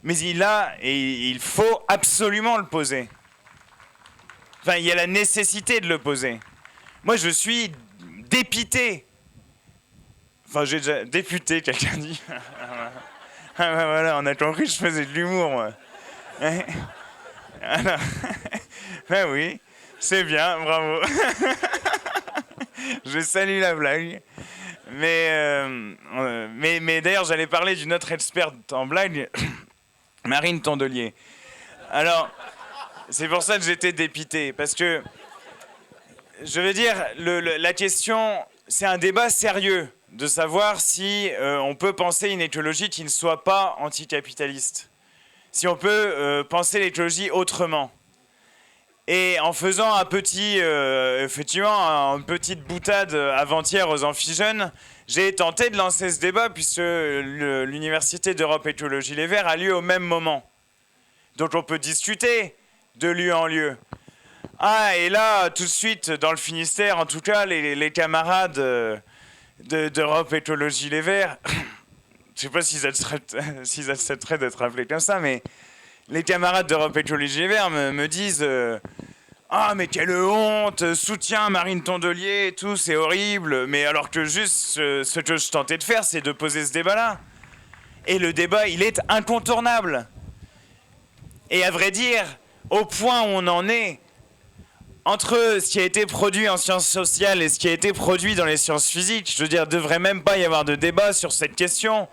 Mais il faut absolument le poser. Enfin, il y a la nécessité de le poser. Moi, je suis dépité. Enfin, j'ai déjà député, quelqu'un dit. Ah ben voilà, on a compris, je faisais de l'humour, moi. Alors, ben oui, c'est bien, bravo. Je salue la blague. Mais d'ailleurs, j'allais parler d'une autre experte en blague, Marine Tondelier. Alors, c'est pour ça que j'étais dépité, parce que, je veux dire, la question, c'est un débat sérieux de savoir si on peut penser une écologie qui ne soit pas anticapitaliste, si on peut penser l'écologie autrement. Et en faisant effectivement, une petite boutade avant-hier aux Amphijeunes, j'ai tenté de lancer ce débat puisque l'Université d'Europe Écologie Les Verts a lieu au même moment. Donc on peut discuter de lieu en lieu. Ah, et là, tout de suite, dans le Finistère, en tout cas, les camarades d'Europe Écologie Les Verts, je sais pas s'ils accepteraient d'être appelés comme ça, mais les camarades d'Europe Écologie Les Verts me disent ah, mais quelle honte, soutien Marine Tondelier et tout, c'est horrible. Mais alors que juste, ce que je tentais de faire, c'est de poser ce débat-là. Et le débat, il est incontournable. Et à vrai dire, au point où on en est, entre ce qui a été produit en sciences sociales et ce qui a été produit dans les sciences physiques, je veux dire, il ne devrait même pas y avoir de débat sur cette question.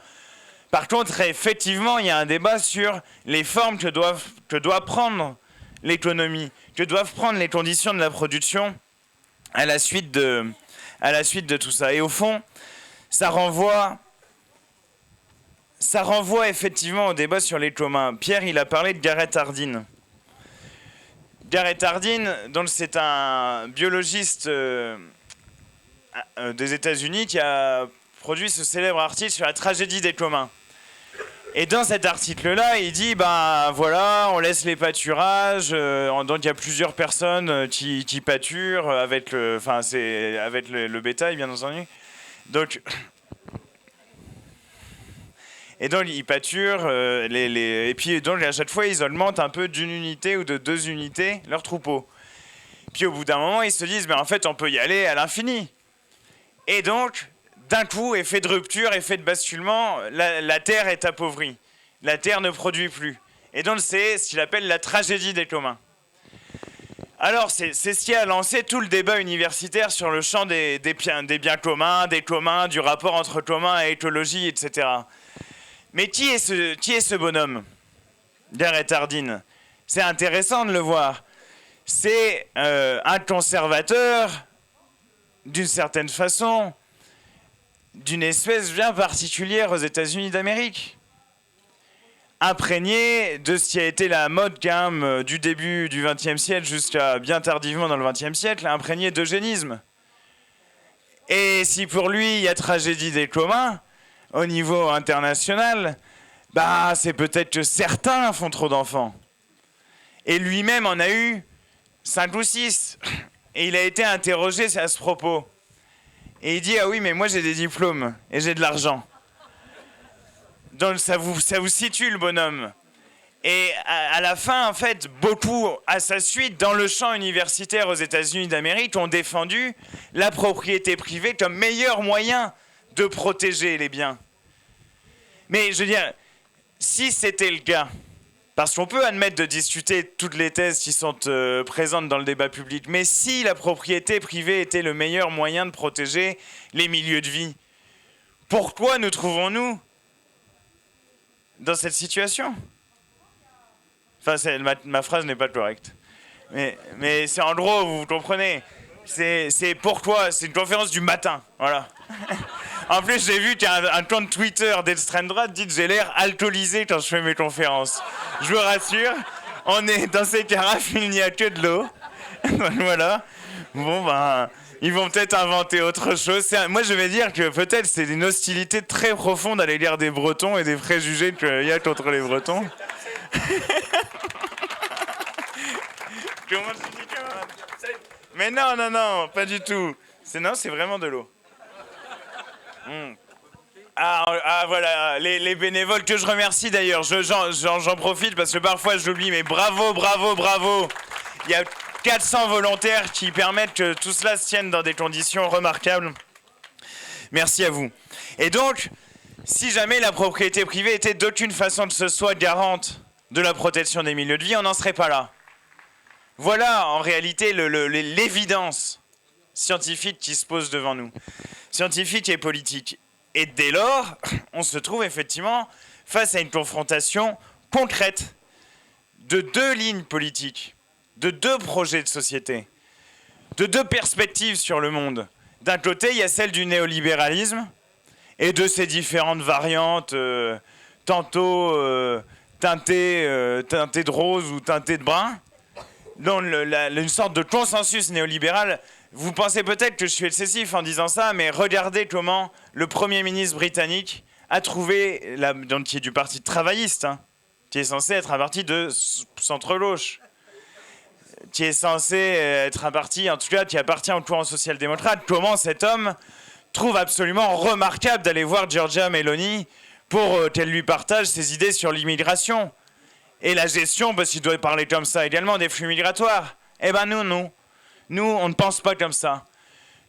Par contre, effectivement, il y a un débat sur les formes que doit prendre l'économie, que doivent prendre les conditions de la production à la suite de tout ça. Et au fond, ça renvoie effectivement au débat sur les communs. Pierre, il a parlé de Garrett Hardin. Garrett Hardin, donc c'est un biologiste des États-Unis qui a produit ce célèbre article sur la tragédie des communs. Et dans cet article-là, il dit, ben voilà, on laisse les pâturages, donc il y a plusieurs personnes qui pâturent avec le bétail, bien entendu. Donc, et donc ils pâturent, et puis donc à chaque fois, ils augmentent un peu d'une unité ou de 2 unités leur troupeau. Puis au bout d'un moment, ils se disent, ben en fait, on peut y aller à l'infini. Et donc, d'un coup, effet de rupture, effet de basculement, la terre est appauvrie. La terre ne produit plus. Et donc, c'est ce qu'il appelle la tragédie des communs. Alors, c'est ce qui a lancé tout le débat universitaire sur le champ des biens communs, du rapport entre communs et écologie, etc. Mais qui est ce bonhomme, Garrett Hardin? C'est intéressant de le voir. C'est un conservateur, d'une certaine façon, d'une espèce bien particulière aux États-Unis d'Amérique, imprégné de ce qui a été la mode quand même du début du XXe siècle jusqu'à bien tardivement dans le XXe siècle, imprégné d'eugénisme. Et si pour lui il y a tragédie des communs au niveau international, bah c'est peut-être que certains font trop d'enfants. Et lui-même en a eu 5 ou 6. Et il a été interrogé à ce propos. Et il dit, ah oui, mais moi j'ai des diplômes et j'ai de l'argent. Donc ça vous situe le bonhomme. Et à la fin, en fait, beaucoup à sa suite, dans le champ universitaire aux États-Unis d'Amérique, ont défendu la propriété privée comme meilleur moyen de protéger les biens. Mais je veux dire, si c'était le cas, parce qu'on peut admettre de discuter toutes les thèses qui sont présentes dans le débat public, mais si la propriété privée était le meilleur moyen de protéger les milieux de vie, pourquoi nous trouvons-nous dans cette situation? Enfin, ma phrase n'est pas correcte. Mais c'est en gros, vous comprenez, c'est pourquoi, c'est une conférence du matin, voilà. En plus, j'ai vu qu'il y a un compte Twitter d'extrême droite dit que j'ai l'air alcoolisé quand je fais mes conférences. Je vous rassure, on est dans ces carafes, il n'y a que de l'eau. Voilà. Bon, ben, ils vont peut-être inventer autre chose. Moi, je vais dire que peut-être c'est une hostilité très profonde à l'égard des Bretons et des préjugés qu'il y a contre les Bretons. Comment tu dis, camarade? Mais non, pas du tout. C'est vraiment de l'eau. Voilà, les bénévoles que je remercie d'ailleurs. J'en profite parce que parfois je l'oublie, mais bravo, bravo, bravo. Il y a 400 volontaires qui permettent que tout cela se tienne dans des conditions remarquables. Merci à vous. Et donc, si jamais la propriété privée était d'aucune façon que ce soit garante de la protection des milieux de vie, on n'en serait pas là. Voilà en réalité l'évidence scientifique qui se pose devant nous, scientifique et politique. Et dès lors, on se trouve effectivement face à une confrontation concrète de deux lignes politiques, de deux projets de société, de deux perspectives sur le monde. D'un côté, il y a celle du néolibéralisme et de ses différentes variantes, tantôt teintées de rose ou teintées de brun, dans une sorte de consensus néolibéral. Vous pensez peut-être que je suis excessif en disant ça, mais regardez comment le Premier ministre britannique a trouvé, donc qui est du parti travailliste, hein, qui est censé être un parti de centre-gauche, qui est censé être un parti, en tout cas, qui appartient au courant social-démocrate, comment cet homme trouve absolument remarquable d'aller voir Giorgia Meloni pour qu'elle lui partage ses idées sur l'immigration et la gestion, parce qu'il doit parler comme ça également, des flux migratoires. Eh ben nous, on ne pense pas comme ça.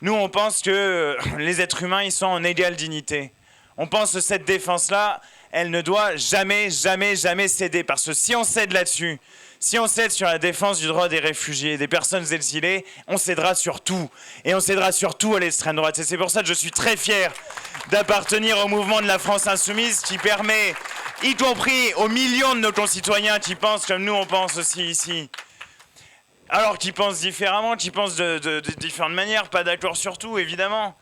Nous, on pense que les êtres humains, ils sont en égale dignité. On pense que cette défense-là, elle ne doit jamais, jamais, jamais céder. Parce que si on cède là-dessus, si on cède sur la défense du droit des réfugiés, des personnes exilées, on cédera sur tout. Et on cédera surtout à l'extrême droite. Et c'est pour ça que je suis très fier d'appartenir au mouvement de la France insoumise qui permet, y compris aux millions de nos concitoyens qui pensent comme nous on pense aussi ici, alors qui pensent différemment, qui pensent de différentes manières, pas d'accord sur tout évidemment,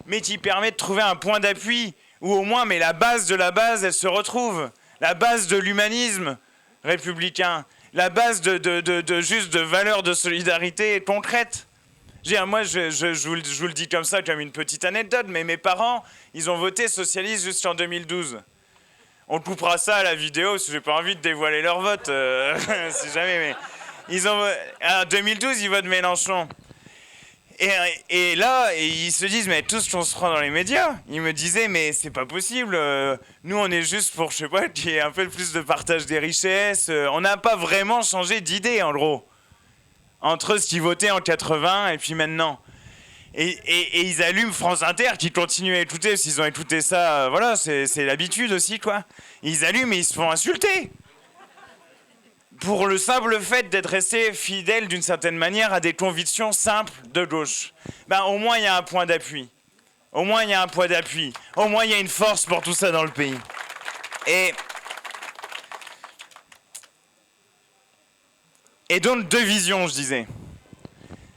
mais qui permet de trouver un point d'appui, ou au moins, mais la base de la base, elle se retrouve. La base de l'humanisme républicain, la base de valeurs de solidarité concrètes. Moi, je vous le dis comme ça, comme une petite anecdote, mais mes parents, ils ont voté socialiste jusqu'en 2012. On coupera ça à la vidéo, parce que j'ai pas envie de dévoiler leur vote, si jamais, mais... En 2012, ils votent Mélenchon. Et là, ils se disent, mais tout ce qu'on se prend dans les médias. Ils me disaient, mais c'est pas possible. Nous, on est juste pour, je sais pas, qu'il y ait un peu plus de partage des richesses. On n'a pas vraiment changé d'idée, en gros. Entre ce qu'ils votaient en 80 et puis maintenant. Et ils allument France Inter, qui continuent à écouter, parce qu'ils ont écouté ça, voilà, c'est l'habitude aussi, quoi. Ils allument et ils se font insulter. Pour le simple fait d'être resté fidèle d'une certaine manière à des convictions simples de gauche. Ben, au moins, il y a un point d'appui. Au moins, il y a un point d'appui. Au moins, il y a une force pour tout ça dans le pays. Et donc, deux visions, je disais.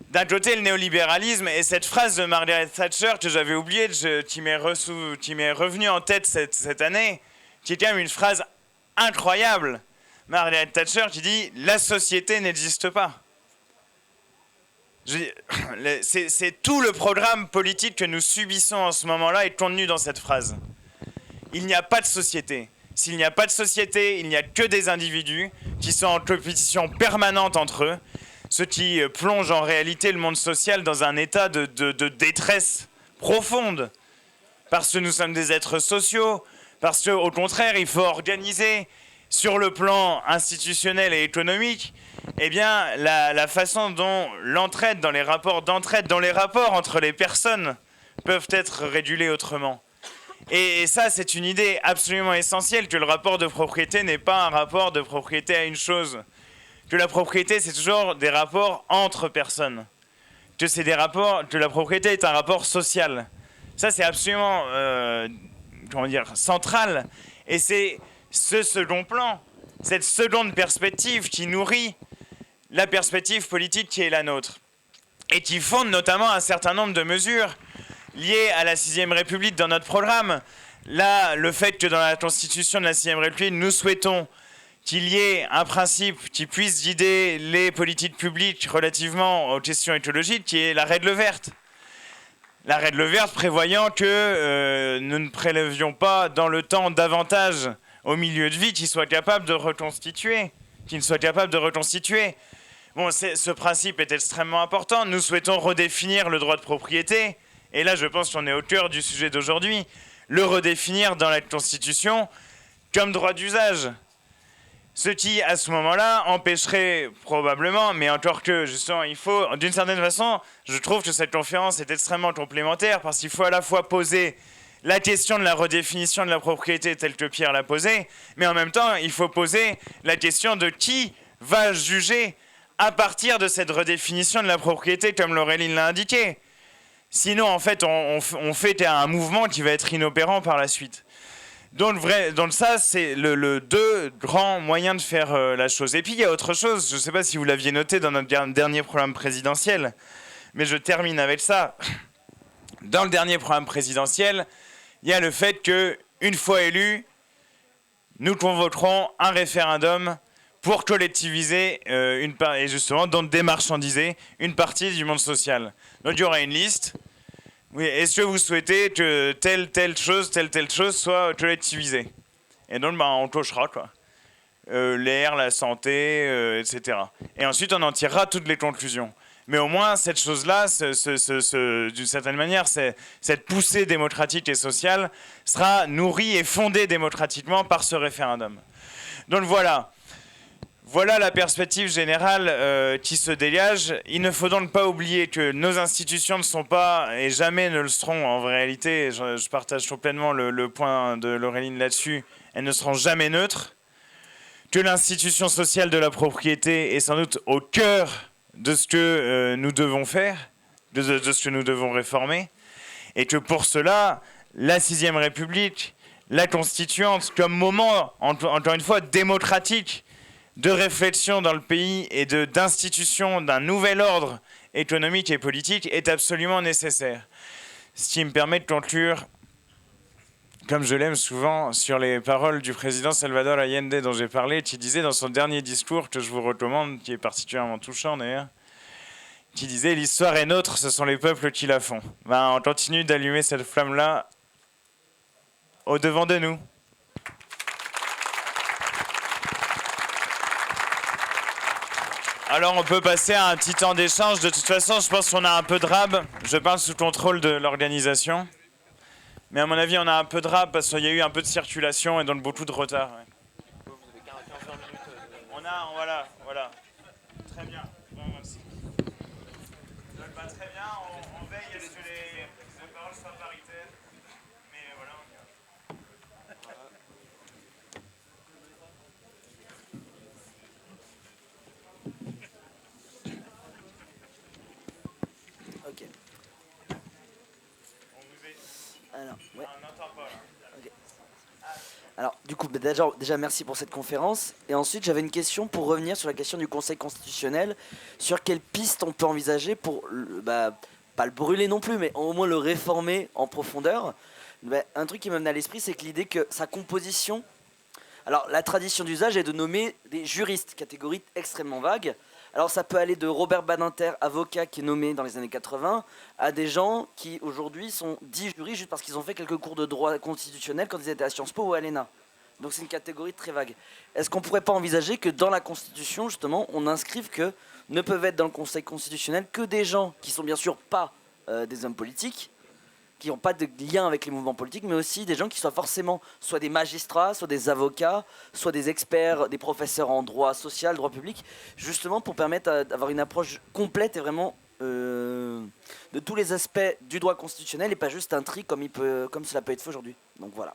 D'un côté, le néolibéralisme et cette phrase de Margaret Thatcher que j'avais oubliée, qui m'est revenue en tête cette année, qui est quand même une phrase incroyable. Margaret Thatcher qui dit « La société n'existe pas ». C'est tout le programme politique que nous subissons en ce moment-là est contenu dans cette phrase. Il n'y a pas de société. S'il n'y a pas de société, il n'y a que des individus qui sont en compétition permanente entre eux, ce qui plonge en réalité le monde social dans un état de détresse profonde. Parce que nous sommes des êtres sociaux, parce qu'au contraire, il faut organiser sur le plan institutionnel et économique, eh bien, la façon dont l'entraide dans les rapports d'entraide, dans les rapports entre les personnes peuvent être régulés autrement. Et ça, c'est une idée absolument essentielle, que le rapport de propriété n'est pas un rapport de propriété à une chose. Que la propriété, c'est toujours des rapports entre personnes. Que la propriété est un rapport social. Ça, c'est absolument, central. Et c'est ce second plan, cette seconde perspective qui nourrit la perspective politique qui est la nôtre et qui fonde notamment un certain nombre de mesures liées à la 6ème République dans notre programme. Là, le fait que dans la Constitution de la 6ème République, nous souhaitons qu'il y ait un principe qui puisse guider les politiques publiques relativement aux questions écologiques, qui est la règle verte. La règle verte prévoyant que nous ne prélevions pas dans le temps davantage au milieu de vie qui soit capable de reconstituer, Bon, ce principe est extrêmement important. Nous souhaitons redéfinir le droit de propriété. Et là, je pense qu'on est au cœur du sujet d'aujourd'hui. le redéfinir dans la Constitution comme droit d'usage. Ce qui, à ce moment-là, empêcherait probablement, mais encore que, justement, il faut, d'une certaine façon, je trouve que cette conférence est extrêmement complémentaire parce qu'il faut à la fois poser la question de la redéfinition de la propriété telle que Pierre l'a posée, mais en même temps, il faut poser la question de qui va juger à partir de cette redéfinition de la propriété, comme Laureline l'a indiqué. Sinon, en fait, on fait un mouvement qui va être inopérant par la suite. Donc ça, c'est le deux grands moyens de faire la chose. Et puis, il y a autre chose, je ne sais pas si vous l'aviez noté dans notre dernier programme présidentiel, mais je termine avec ça. Dans le dernier programme présidentiel, il y a le fait qu'une fois élus, nous convoquerons un référendum pour collectiviser et justement donc démarchandiser une partie du monde social. Donc il y aura une liste. Oui, est-ce que vous souhaitez que telle chose soit collectivisée? Et donc on cochera quoi. L'air, la santé, etc. Et ensuite on en tirera toutes les conclusions. Mais au moins, cette chose-là, d'une certaine manière, cette poussée démocratique et sociale sera nourrie et fondée démocratiquement par ce référendum. Donc voilà. Voilà la perspective générale qui se dégage. Il ne faut donc pas oublier que nos institutions ne sont pas, et jamais ne le seront en réalité, je partage complètement le point de Laureline là-dessus, elles ne seront jamais neutres, que l'institution sociale de la propriété est sans doute au cœur de ce que nous devons faire, de ce que nous devons réformer, et que pour cela, la 6ème République, la Constituante, comme moment, encore une fois, démocratique, de réflexion dans le pays et d'institution d'un nouvel ordre économique et politique est absolument nécessaire. Ce qui me permet de conclure, comme je l'aime souvent, sur les paroles du président Salvador Allende dont j'ai parlé, qui disait dans son dernier discours, que je vous recommande, qui est particulièrement touchant d'ailleurs, qui disait « L'histoire est nôtre, ce sont les peuples qui la font ». On continue d'allumer cette flamme-là au devant de nous. Alors on peut passer à un petit temps d'échange. De toute façon, je pense qu'on a un peu de rab. Je parle sous contrôle de l'organisation. Mais à mon avis, on a un peu de rab parce qu'il y a eu un peu de circulation et donc beaucoup de retard. Ouais. Vous avez 15-20 minutes. Voilà. Très bien. Bon, merci. Très bien, on veille à ce que les paroles soient paritaires. Mais voilà, on y va. Ok. Alors, ouais. On n'entend pas là. Okay. Alors, du coup, déjà, merci pour cette conférence. Et ensuite, j'avais une question pour revenir sur la question du Conseil constitutionnel. Sur quelles pistes on peut envisager pour, pas le brûler non plus, mais au moins le réformer en profondeur. Un truc qui me venait à l'esprit, c'est que l'idée que sa composition... Alors, la tradition d'usage est de nommer des juristes, catégorie extrêmement vague. Alors ça peut aller de Robert Badinter, avocat qui est nommé dans les années 80, à des gens qui aujourd'hui sont dits juristes juste parce qu'ils ont fait quelques cours de droit constitutionnel quand ils étaient à Sciences Po ou à l'ENA. Donc c'est une catégorie très vague. Est-ce qu'on ne pourrait pas envisager que dans la Constitution, justement, on inscrive que ne peuvent être dans le Conseil constitutionnel que des gens qui sont bien sûr pas des hommes politiques, qui n'ont pas de lien avec les mouvements politiques, mais aussi des gens qui soient forcément soit des magistrats, soit des avocats, soit des experts, des professeurs en droit social, droit public, justement pour permettre d'avoir une approche complète et vraiment de tous les aspects du droit constitutionnel et pas juste un tri comme cela peut être fait aujourd'hui. Donc voilà.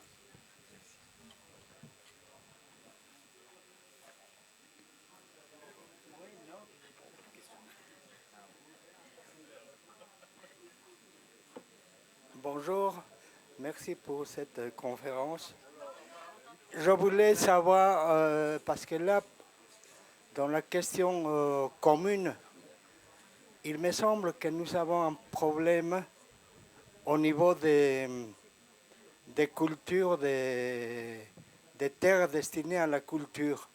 Bonjour, merci pour cette conférence. Je voulais savoir, parce que là, dans la question commune, il me semble que nous avons un problème au niveau des cultures, des terres destinées à la culture.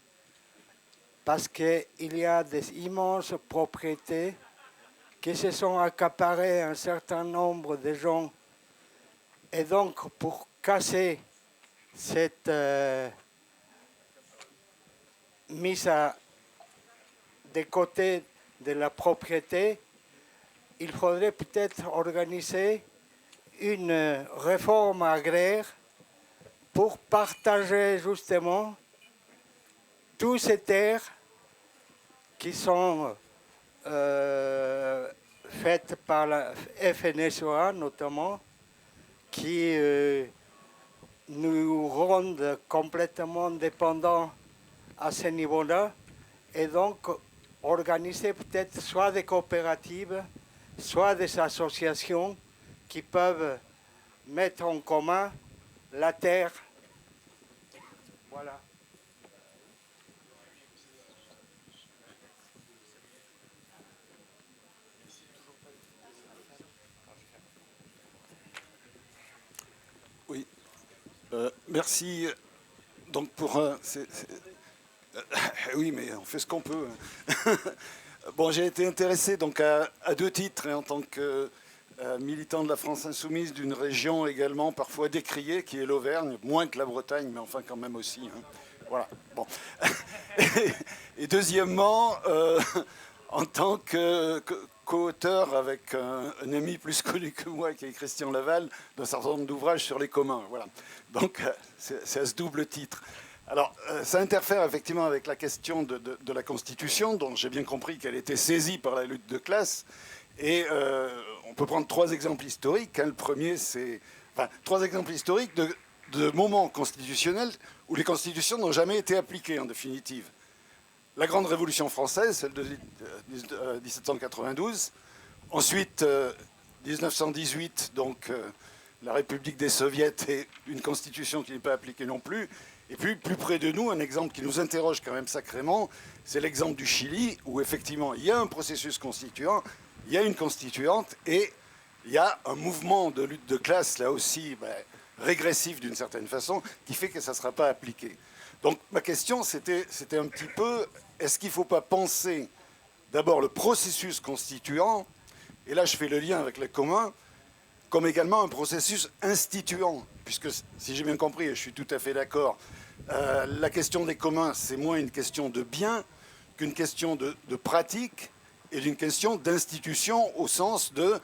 Parce qu'il y a des immenses propriétés qui se sont accaparées un certain nombre de gens. Et donc, pour casser cette mise de côté de la propriété, il faudrait peut-être organiser une réforme agraire pour partager justement toutes ces terres qui sont faites par la FNSEA notamment, qui nous rendent complètement dépendants à ce niveau-là, et donc organiser peut-être soit des coopératives, soit des associations qui peuvent mettre en commun la terre. Voilà. Oui, merci. Donc oui, mais on fait ce qu'on peut. Bon, j'ai été intéressé donc à deux titres, et en tant que militant de la France insoumise, d'une région également parfois décriée, qui est l'Auvergne, moins que la Bretagne, mais enfin quand même aussi. Hein. Voilà. Bon. Et deuxièmement, en tant que co-auteur avec un ami plus connu que moi, qui est Christian Laval, d'un certain nombre d'ouvrages sur les communs. Voilà. Donc c'est à ce double titre. Alors, ça interfère effectivement avec la question de la Constitution, dont j'ai bien compris qu'elle était saisie par la lutte de classe. Et on peut prendre trois exemples historiques. Hein. Le premier, c'est... Enfin, trois exemples historiques de moments constitutionnels où les constitutions n'ont jamais été appliquées, en définitive. La Grande Révolution française, celle de 1792. Ensuite, 1918, donc la République des Soviets et une constitution qui n'est pas appliquée non plus. Et puis, plus près de nous, un exemple qui nous interroge quand même sacrément, c'est l'exemple du Chili, où effectivement, il y a un processus constituant, il y a une constituante, et il y a un mouvement de lutte de classe, là aussi, régressif d'une certaine façon, qui fait que ça ne sera pas appliqué. Donc, ma question, c'était un petit peu, est-ce qu'il ne faut pas penser d'abord le processus constituant, et là, je fais le lien avec les communs, comme également un processus instituant, puisque, si j'ai bien compris, et je suis tout à fait d'accord, la question des communs, c'est moins une question de bien qu'une question de pratique et d'une question d'institution au sens de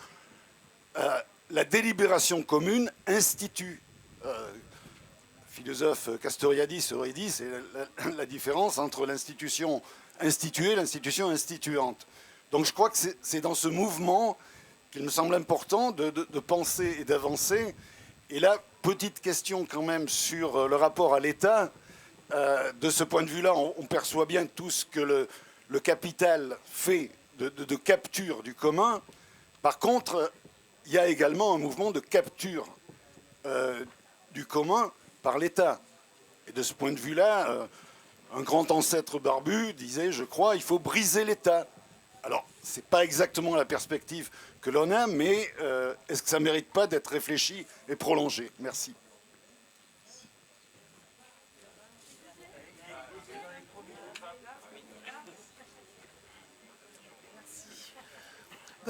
la délibération commune institue. Philosophe Castoriadis aurait dit, c'est la différence entre l'institution instituée et l'institution instituante. Donc je crois que c'est dans ce mouvement qu'il me semble important de penser et d'avancer. Et là, petite question quand même sur le rapport à l'État. De ce point de vue-là, on perçoit bien tout ce que le capital fait de capture du commun. Par contre, il y a également un mouvement de capture du commun par l'État. Et de ce point de vue-là, un grand ancêtre barbu disait, je crois, il faut briser l'État. Alors, ce n'est pas exactement la perspective que l'on a, mais est-ce que ça ne mérite pas d'être réfléchi et prolongé? Merci.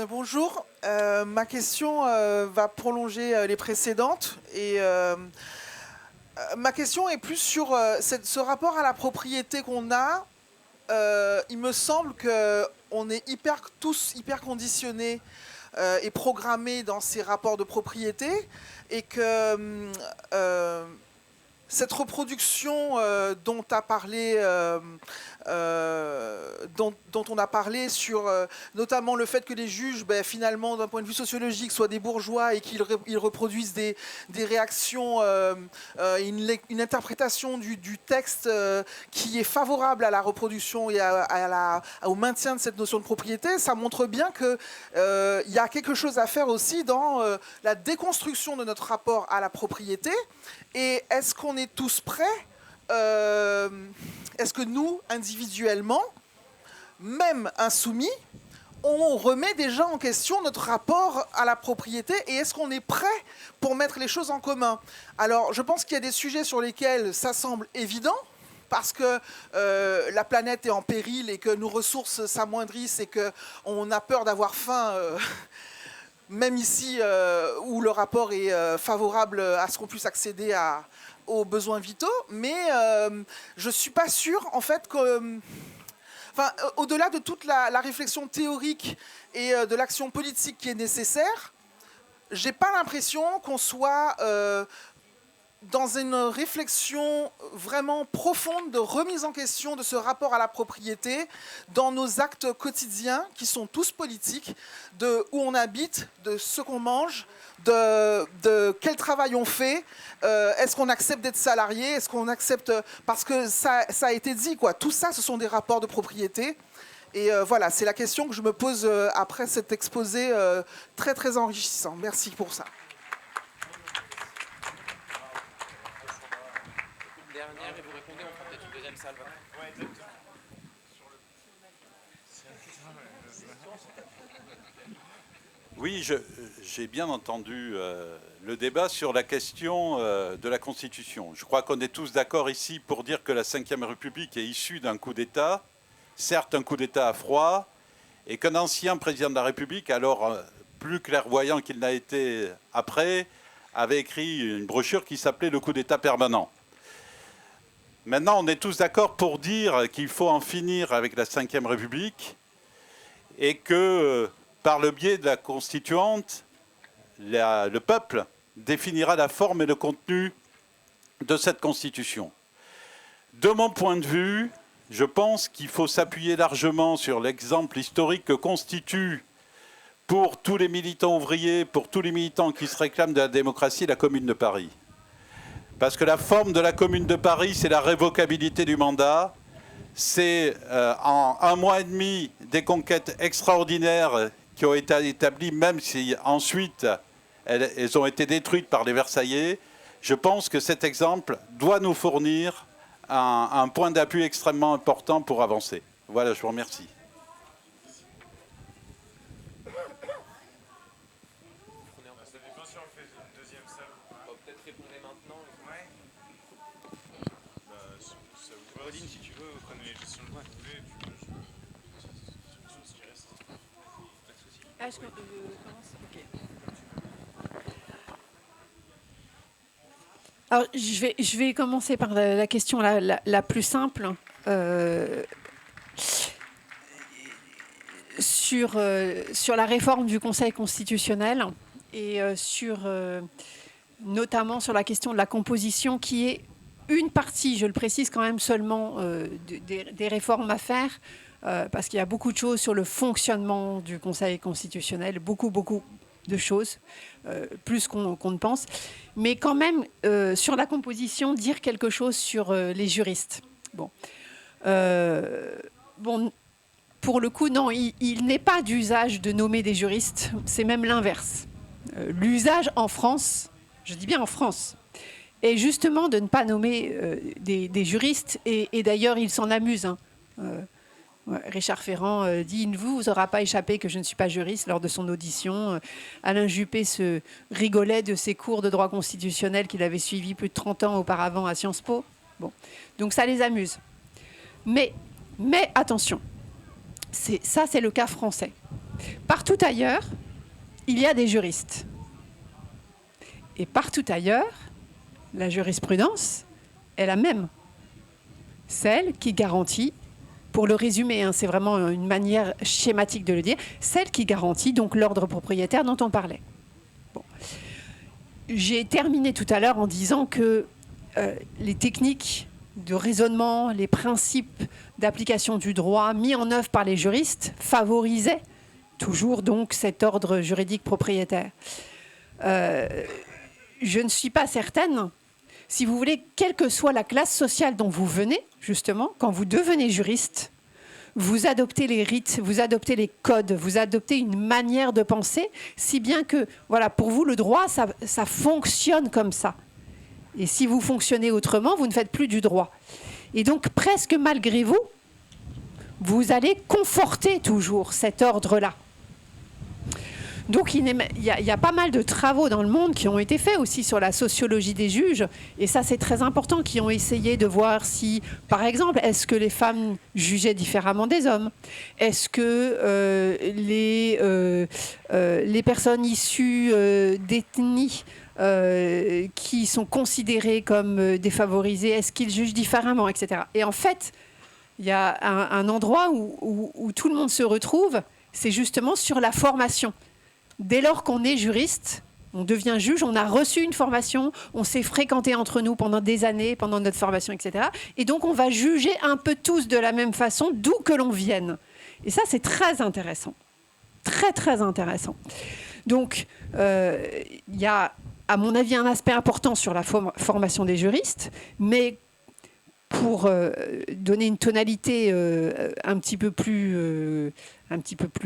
Bonjour, ma question va prolonger les précédentes et ma question est plus sur ce rapport à la propriété qu'on a. Il me semble qu'on est tous hyper conditionnés et programmés dans ces rapports de propriété et que cette reproduction dont on a parlé sur notamment le fait que les juges, finalement, d'un point de vue sociologique, soient des bourgeois et qu'ils reproduisent des réactions, une interprétation du texte qui est favorable à la reproduction et au maintien de cette notion de propriété, ça montre bien qu'il y a quelque chose à faire aussi dans la déconstruction de notre rapport à la propriété. Et est-ce qu'on est tous prêts est-ce que nous, individuellement, même insoumis, on remet déjà en question notre rapport à la propriété et est-ce qu'on est prêt pour mettre les choses en commun? Alors, je pense qu'il y a des sujets sur lesquels ça semble évident, parce que la planète est en péril et que nos ressources s'amoindrissent et qu'on a peur d'avoir faim, même ici où le rapport est favorable à ce qu'on puisse accéder aux besoins vitaux, mais je ne suis pas sûre, en fait, que... au-delà de toute la réflexion théorique et de l'action politique qui est nécessaire, j'ai pas l'impression qu'on soit dans une réflexion vraiment profonde de remise en question de ce rapport à la propriété dans nos actes quotidiens qui sont tous politiques, de où on habite, de ce qu'on mange, de quel travail on fait, est-ce qu'on accepte d'être salarié, est-ce qu'on accepte... Parce que ça a été dit, quoi. Tout ça, ce sont des rapports de propriété. Et voilà, c'est la question que je me pose après cet exposé très très enrichissant. Merci pour ça. Et vous répondez, on fera peut-être une deuxième salle. Ouais, exactement. Oui, j'ai bien entendu le débat sur la question de la Constitution. Je crois qu'on est tous d'accord ici pour dire que la Ve République est issue d'un coup d'État, certes un coup d'État à froid, et qu'un ancien président de la République, alors plus clairvoyant qu'il n'a été après, avait écrit une brochure qui s'appelait « Le coup d'État permanent ». Maintenant, on est tous d'accord pour dire qu'il faut en finir avec la Ve République et que, par le biais de la constituante, le peuple définira la forme et le contenu de cette constitution. De mon point de vue, je pense qu'il faut s'appuyer largement sur l'exemple historique que constitue, pour tous les militants ouvriers, pour tous les militants qui se réclament de la démocratie, la Commune de Paris. Parce que la forme de la Commune de Paris, c'est la révocabilité du mandat. C'est en 1 mois et demi des conquêtes extraordinaires qui ont été établies, même si ensuite elles ont été détruites par les Versaillais. Je pense que cet exemple doit nous fournir un point d'appui extrêmement important pour avancer. Voilà, je vous remercie. Pauline, si tu veux, prenez les questions que vous voulez. Ah, je commence. Ok. Alors, je vais commencer par la question la plus simple. Sur la réforme du Conseil constitutionnel et notamment sur la question de la composition qui est une partie, je le précise quand même seulement, des réformes à faire, parce qu'il y a beaucoup de choses sur le fonctionnement du Conseil constitutionnel, beaucoup de choses, plus qu'on ne pense. Mais quand même, sur la composition, dire quelque chose sur les juristes. Bon, pour le coup, non, il n'est pas d'usage de nommer des juristes, c'est même l'inverse. L'usage en France, je dis bien en France, est justement de ne pas nommer des juristes, et d'ailleurs, il s'en amuse. Hein. Richard Ferrand dit « Il ne vous aura pas échappé que je ne suis pas juriste » lors de son audition. Alain Juppé se rigolait de ses cours de droit constitutionnel qu'il avait suivis plus de 30 ans auparavant à Sciences Po. Bon. Donc ça les amuse. Mais attention, ça c'est le cas français. Partout ailleurs, il y a des juristes. Et partout ailleurs, la jurisprudence est la même. Celle qui garantit, pour le résumer, hein, c'est vraiment une manière schématique de le dire, celle qui garantit donc l'ordre propriétaire dont on parlait. Bon. J'ai terminé tout à l'heure en disant que les techniques de raisonnement, les principes d'application du droit mis en œuvre par les juristes favorisaient toujours donc cet ordre juridique propriétaire. Je ne suis pas certaine, si vous voulez, quelle que soit la classe sociale dont vous venez, justement, quand vous devenez juriste, vous adoptez les rites, vous adoptez les codes, vous adoptez une manière de penser, si bien que, voilà, pour vous, le droit, ça fonctionne comme ça. Et si vous fonctionnez autrement, vous ne faites plus du droit. Et donc, presque malgré vous, vous allez conforter toujours cet ordre-là. Donc il y a pas mal de travaux dans le monde qui ont été faits aussi sur la sociologie des juges, et ça c'est très important, qui ont essayé de voir si, par exemple, est-ce que les femmes jugeaient différemment des hommes? Est-ce que les personnes issues d'ethnies qui sont considérées comme défavorisées, est-ce qu'ils jugent différemment, etc. Et en fait, il y a un endroit où tout le monde se retrouve, c'est justement sur la formation. Dès lors qu'on est juriste, On devient juge, on a reçu une formation, on s'est fréquenté entre nous pendant des années, pendant notre formation, etc. Et donc, on va juger un peu tous de la même façon, d'où que l'on vienne. Et ça, c'est très intéressant. Très, très intéressant. Donc, il y a, à mon avis, un aspect important sur la formation des juristes, mais pour donner une tonalité un petit peu plus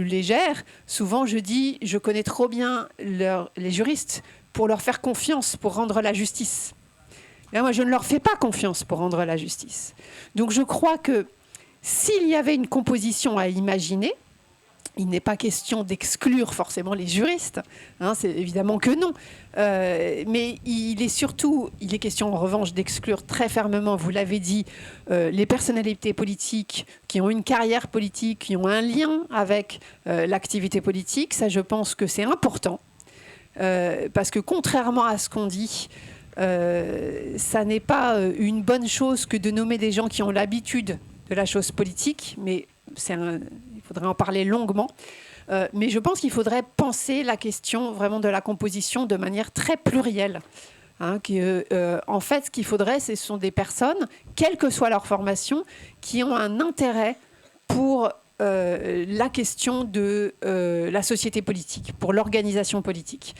légère, souvent je dis, je connais trop bien les juristes pour leur faire confiance, pour rendre la justice. Là, moi, je ne leur fais pas confiance pour rendre la justice. Donc je crois que s'il y avait une composition à imaginer, il n'est pas question d'exclure forcément les juristes, hein, c'est évidemment que non. Mais il est question en revanche d'exclure très fermement, vous l'avez dit, les personnalités politiques qui ont une carrière politique, qui ont un lien avec l'activité politique. Ça, je pense que c'est important. Parce que contrairement à ce qu'on dit, ça n'est pas une bonne chose que de nommer des gens qui ont l'habitude de la chose politique, mais il faudrait en parler longuement. Mais je pense qu'il faudrait penser la question vraiment de la composition de manière très plurielle. Hein, en fait, ce qu'il faudrait, ce sont des personnes, quelle que soit leur formation, qui ont un intérêt pour la question de la société politique, pour l'organisation politique.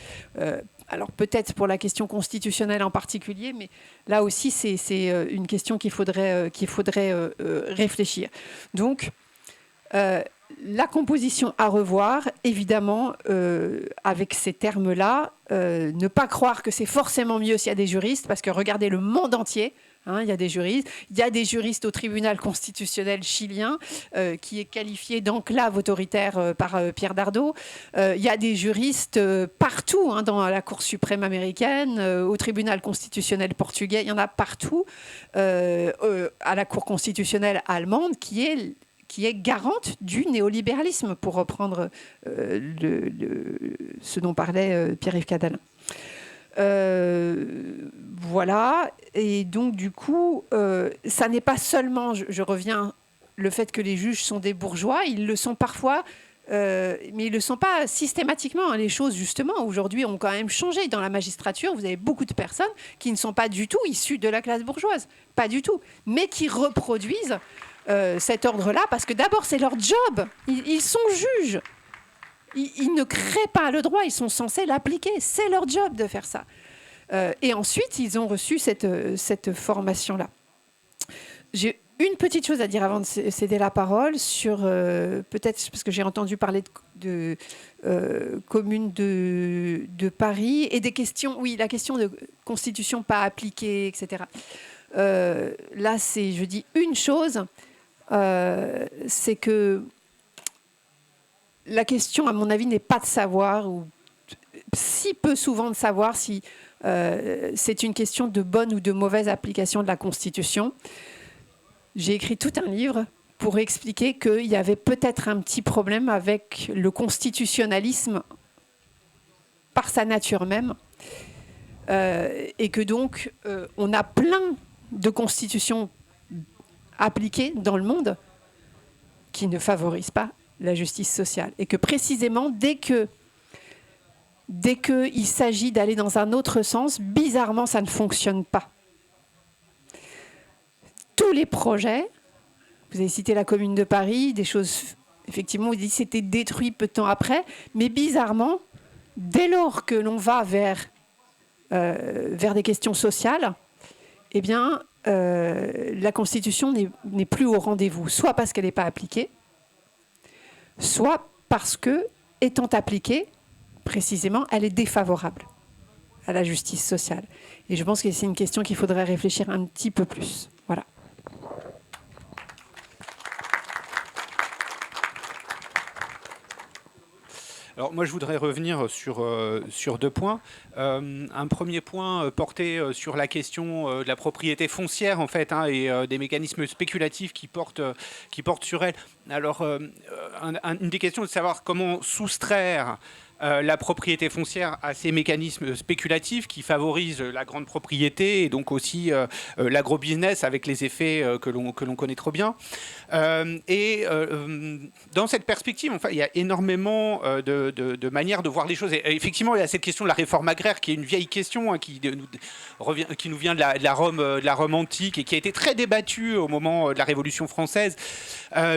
Alors peut-être pour la question constitutionnelle en particulier, mais là aussi, c'est une question qu'il faudrait réfléchir. Donc, la composition à revoir, évidemment, avec ces termes-là, ne pas croire que c'est forcément mieux s'il y a des juristes, parce que regardez le monde entier, hein, il y a des juristes. Il y a des juristes au tribunal constitutionnel chilien, qui est qualifié d'enclave autoritaire par Pierre Dardot. Il y a des juristes partout, hein, dans la Cour suprême américaine, au tribunal constitutionnel portugais, il y en a partout, à la Cour constitutionnelle allemande, qui est garante du néolibéralisme, pour reprendre ce dont parlait Pierre-Yves Cadalin. Voilà, et donc du coup, ça n'est pas seulement, je reviens, le fait que les juges sont des bourgeois, ils le sont parfois, mais ils ne le sont pas systématiquement. Les choses, justement, aujourd'hui, ont quand même changé. Dans la magistrature, vous avez beaucoup de personnes qui ne sont pas du tout issues de la classe bourgeoise, pas du tout, mais qui reproduisent cet ordre-là, parce que d'abord, c'est leur job. Ils sont juges. Ils ne créent pas le droit, ils sont censés l'appliquer. C'est leur job de faire ça. Et ensuite, ils ont reçu cette formation-là. J'ai une petite chose à dire avant de céder la parole sur, peut-être parce que j'ai entendu parler de communes de Paris et des questions, oui, la question de constitution pas appliquée, etc. Là, je dis une chose, c'est que la question, à mon avis, n'est pas de savoir, ou si peu souvent de savoir si c'est une question de bonne ou de mauvaise application de la Constitution. J'ai écrit tout un livre pour expliquer qu'il y avait peut-être un petit problème avec le constitutionnalisme par sa nature même, et que donc on a plein de constitutions appliquées dans le monde qui ne favorisent pas la justice sociale. Et que précisément, dès qu'il s'agit d'aller dans un autre sens, bizarrement, ça ne fonctionne pas. Tous les projets, vous avez cité la Commune de Paris, des choses, effectivement, vous dites que c'était détruit peu de temps après, mais bizarrement, dès lors que l'on va vers des questions sociales, eh bien, la Constitution n'est plus au rendez-vous, soit parce qu'elle n'est pas appliquée, soit parce que, étant appliquée, précisément, elle est défavorable à la justice sociale. Et je pense que c'est une question qu'il faudrait réfléchir un petit peu plus. Voilà. Alors moi, je voudrais revenir sur deux points. Un premier point porté sur la question de la propriété foncière, en fait, hein, et des mécanismes spéculatifs qui portent sur elle. Alors, une des questions est de savoir comment soustraire la propriété foncière a ces mécanismes spéculatifs qui favorisent la grande propriété et donc aussi l'agrobusiness avec les effets que l'on connaît trop bien. Dans cette perspective, enfin, il y a énormément de manières de voir les choses. Et effectivement, il y a cette question de la réforme agraire qui est une vieille question qui nous vient de la Rome antique et qui a été très débattue au moment de la Révolution française.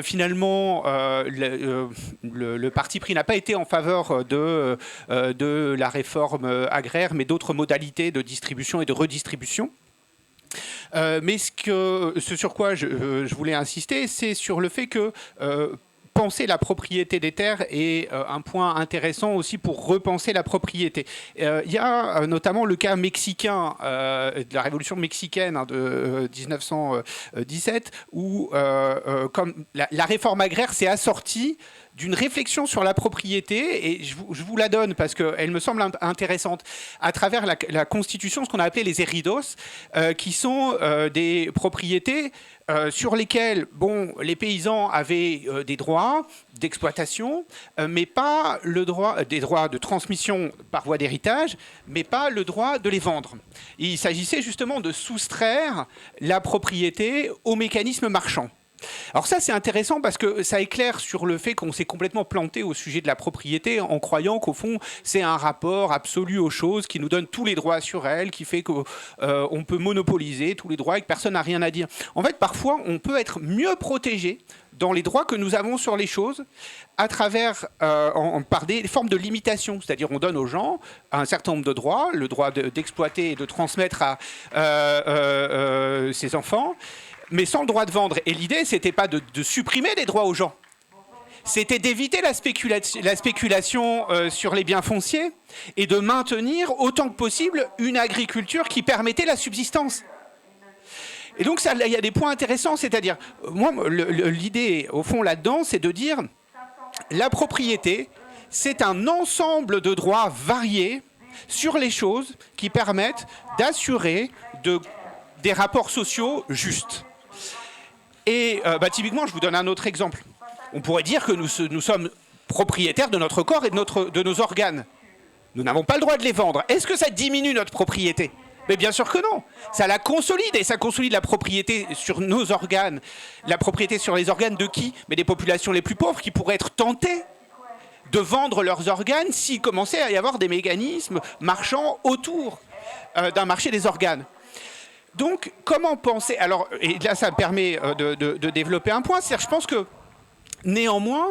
Finalement, le parti pris n'a pas été en faveur de la réforme agraire, mais d'autres modalités de distribution et de redistribution. Mais ce sur quoi je voulais insister, c'est sur le fait que penser la propriété des terres est un point intéressant aussi pour repenser la propriété. Il y a notamment le cas mexicain de la Révolution mexicaine de 1917 où comme la réforme agraire s'est assortie d'une réflexion sur la propriété, et je vous la donne parce qu'elle me semble intéressante, à travers la Constitution, ce qu'on a appelé les ejidos, qui sont des propriétés sur lesquelles les paysans avaient des droits d'exploitation, mais pas des droits de transmission par voie d'héritage, mais pas le droit de les vendre. Et il s'agissait justement de soustraire la propriété aux mécanismes marchands. Alors ça, c'est intéressant parce que ça éclaire sur le fait qu'on s'est complètement planté au sujet de la propriété en croyant qu'au fond, c'est un rapport absolu aux choses qui nous donne tous les droits sur elles, qui fait qu'on peut monopoliser tous les droits et que personne n'a rien à dire. En fait, parfois, on peut être mieux protégé dans les droits que nous avons sur les choses à travers, par des formes de limitation. C'est-à-dire on donne aux gens un certain nombre de droits, le droit d'exploiter et de transmettre à ses enfants, mais sans le droit de vendre. Et l'idée, c'était pas de supprimer des droits aux gens. C'était d'éviter la spéculation sur les biens fonciers et de maintenir autant que possible une agriculture qui permettait la subsistance. Et donc, il y a des points intéressants, c'est-à-dire, moi, l'idée, au fond, là-dedans, c'est de dire la propriété, c'est un ensemble de droits variés sur les choses qui permettent d'assurer des rapports sociaux justes. Et typiquement, je vous donne un autre exemple. On pourrait dire que nous sommes propriétaires de notre corps et de nos organes. Nous n'avons pas le droit de les vendre. Est-ce que ça diminue notre propriété ? Mais bien sûr que non. Ça la consolide, et ça consolide la propriété sur nos organes. La propriété sur les organes de qui ? Mais des populations les plus pauvres qui pourraient être tentées de vendre leurs organes s'il commençait à y avoir des mécanismes marchands autour d'un marché des organes. Donc, comment penser ? Alors, et là, ça me permet de développer un point. C'est-à-dire, je pense que, néanmoins,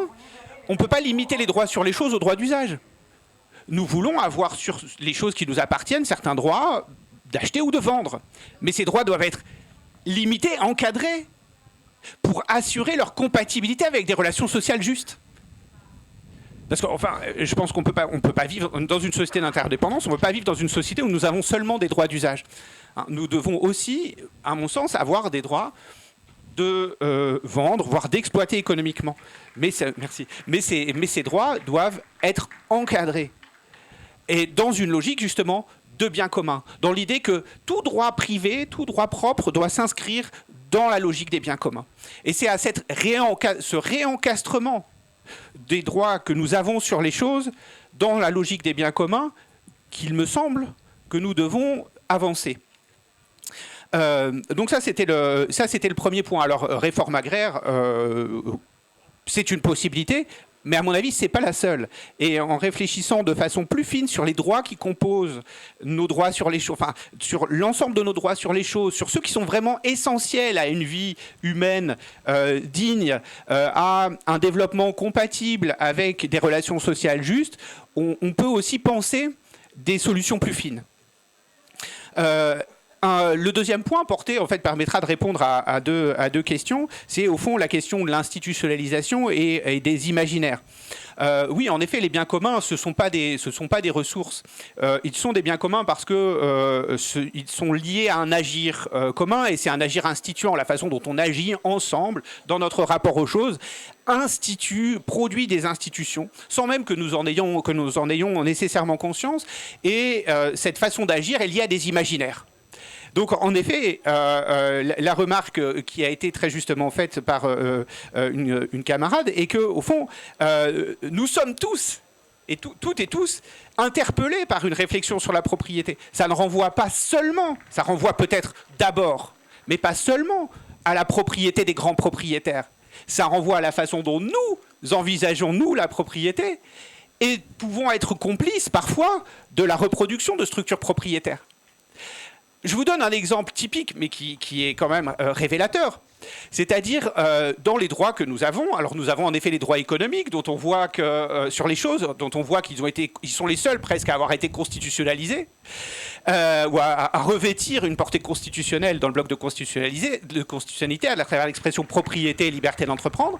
on ne peut pas limiter les droits sur les choses aux droits d'usage. Nous voulons avoir sur les choses qui nous appartiennent certains droits d'acheter ou de vendre. Mais ces droits doivent être limités, encadrés, pour assurer leur compatibilité avec des relations sociales justes. Parce que, enfin, je pense qu'on peut pas vivre dans une société d'interdépendance, on ne peut pas vivre dans une société où nous avons seulement des droits d'usage. Nous devons aussi, à mon sens, avoir des droits de vendre, voire d'exploiter économiquement. Mais ces droits doivent être encadrés. Et dans une logique, justement, de bien commun. Dans l'idée que tout droit privé, tout droit propre doit s'inscrire dans la logique des biens communs. Et c'est à ce réencastrement des droits que nous avons sur les choses dans la logique des biens communs qu'il me semble que nous devons avancer. Donc ça c'était le premier point. Alors réforme agraire, c'est une possibilité, mais à mon avis c'est pas la seule. Et en réfléchissant de façon plus fine sur les droits qui composent nos droits sur les choses, enfin sur l'ensemble de nos droits sur les choses, sur ceux qui sont vraiment essentiels à une vie humaine digne, à un développement compatible avec des relations sociales justes, on peut aussi penser des solutions plus fines. Le deuxième point permettra de répondre à deux questions. C'est au fond la question de l'institutionnalisation et des imaginaires. Oui, en effet, les biens communs, ce sont pas des ressources. Ils sont des biens communs parce que ils sont liés à un agir commun, et c'est un agir instituant, la façon dont on agit ensemble dans notre rapport aux choses. Produit des institutions, sans même que nous en ayons nécessairement conscience. Et cette façon d'agir est liée à des imaginaires. Donc, en effet, la remarque qui a été très justement faite par une camarade est qu'au fond, nous sommes tous et toutes et tous interpellés par une réflexion sur la propriété. Ça ne renvoie pas seulement, ça renvoie peut-être d'abord, mais pas seulement à la propriété des grands propriétaires. Ça renvoie à la façon dont nous envisageons, nous, la propriété, et pouvons être complices parfois de la reproduction de structures propriétaires. Je vous donne un exemple typique, mais qui est quand même révélateur. C'est-à-dire dans les droits que nous avons. Alors nous avons en effet les droits économiques, dont on voit que sur les choses, dont on voit ils sont les seuls presque à avoir été constitutionnalisés, ou à revêtir une portée constitutionnelle dans le bloc de constitutionnalité à travers l'expression propriété et liberté d'entreprendre.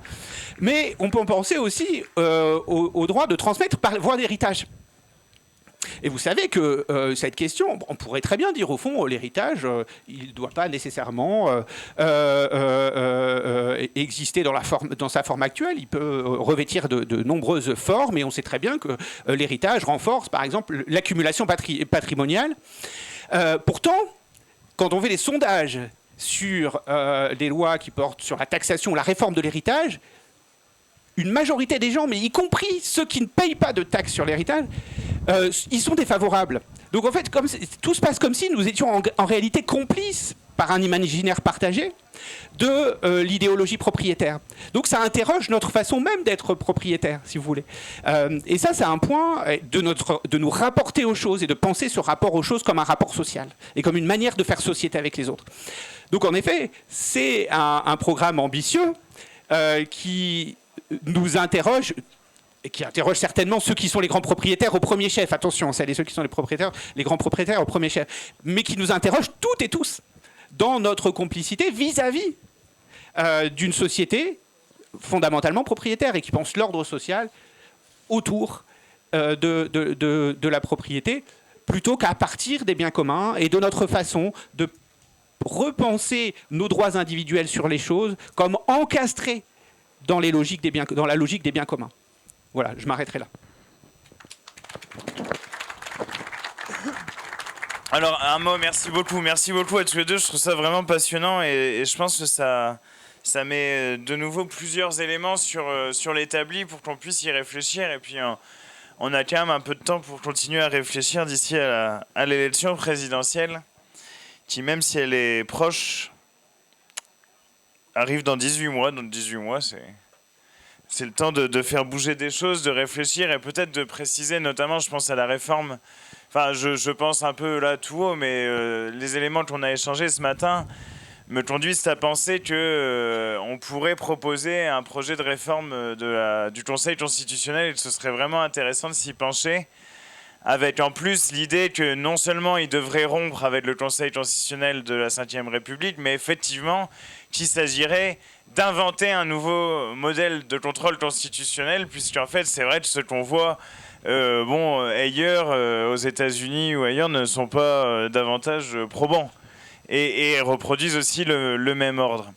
Mais on peut penser aussi au droit de transmettre par voie d'héritage. Et vous savez que cette question, on pourrait très bien dire au fond, l'héritage, il ne doit pas nécessairement exister dans sa forme actuelle. Il peut revêtir de nombreuses formes, et on sait très bien que l'héritage renforce, par exemple, l'accumulation patrimoniale. Pourtant, quand on fait des sondages sur des lois qui portent sur la taxation, la réforme de l'héritage, une majorité des gens, mais y compris ceux qui ne payent pas de taxes sur l'héritage, ils sont défavorables. Donc en fait, tout se passe comme si nous étions en réalité complices par un imaginaire partagé de l'idéologie propriétaire. Donc ça interroge notre façon même d'être propriétaire, si vous voulez. Et ça, c'est un point de nous rapporter aux choses et de penser ce rapport aux choses comme un rapport social et comme une manière de faire société avec les autres. Donc en effet, c'est un programme ambitieux qui nous interroge, et qui interroge certainement ceux qui sont les grands propriétaires au premier chef. Attention, celles et ceux qui sont les grands propriétaires au premier chef. Mais qui nous interroge toutes et tous dans notre complicité vis-à-vis d'une société fondamentalement propriétaire et qui pense l'ordre social autour de la propriété plutôt qu'à partir des biens communs et de notre façon de repenser nos droits individuels sur les choses comme encastrés dans la logique des biens communs. Voilà, je m'arrêterai là. Alors, un mot, merci beaucoup à tous les deux, je trouve ça vraiment passionnant et je pense que ça met de nouveau plusieurs éléments sur l'établi pour qu'on puisse y réfléchir et puis on a quand même un peu de temps pour continuer à réfléchir d'ici à l'élection présidentielle qui, même si elle est proche, arrive dans 18 mois. Dans 18 mois, c'est le temps de faire bouger des choses, de réfléchir et peut-être de préciser, notamment, je pense à la réforme. Enfin, je pense un peu là tout haut, mais les éléments qu'on a échangés ce matin me conduisent à penser qu'on pourrait proposer un projet de réforme du Conseil constitutionnel et que ce serait vraiment intéressant de s'y pencher, avec en plus l'idée que non seulement il devrait rompre avec le Conseil constitutionnel de la Ve République, mais effectivement qu'il s'agirait d'inventer un nouveau modèle de contrôle constitutionnel, puisqu'en fait c'est vrai que ce qu'on voit ailleurs, aux États-Unis ou ailleurs, ne sont pas davantage probants et reproduisent aussi le même ordre.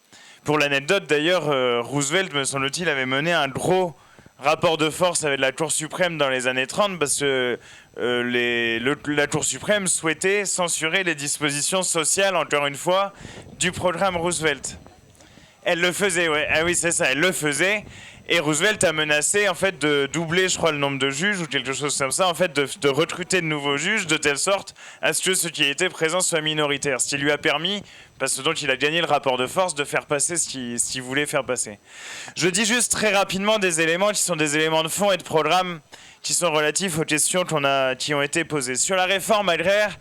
Pour l'anecdote d'ailleurs, Roosevelt, me semble-t-il, avait mené un gros rapport de force avec la Cour suprême dans les années 30 parce que la Cour suprême souhaitait censurer les dispositions sociales, encore une fois, du programme Roosevelt. Elle le faisait, ouais. Ah oui, c'est ça, elle le faisait. Et Roosevelt a menacé en fait de doubler, je crois, le nombre de juges ou quelque chose comme ça, en fait, de recruter de nouveaux juges de telle sorte à ce que ceux qui étaient présents soient minoritaires. Ce qui lui a permis, parce que donc il a gagné le rapport de force, de faire passer ce qu'il voulait faire passer. Je dis juste très rapidement des éléments qui sont des éléments de fond et de programme qui sont relatifs aux questions qui ont été posées. Sur la réforme agraire,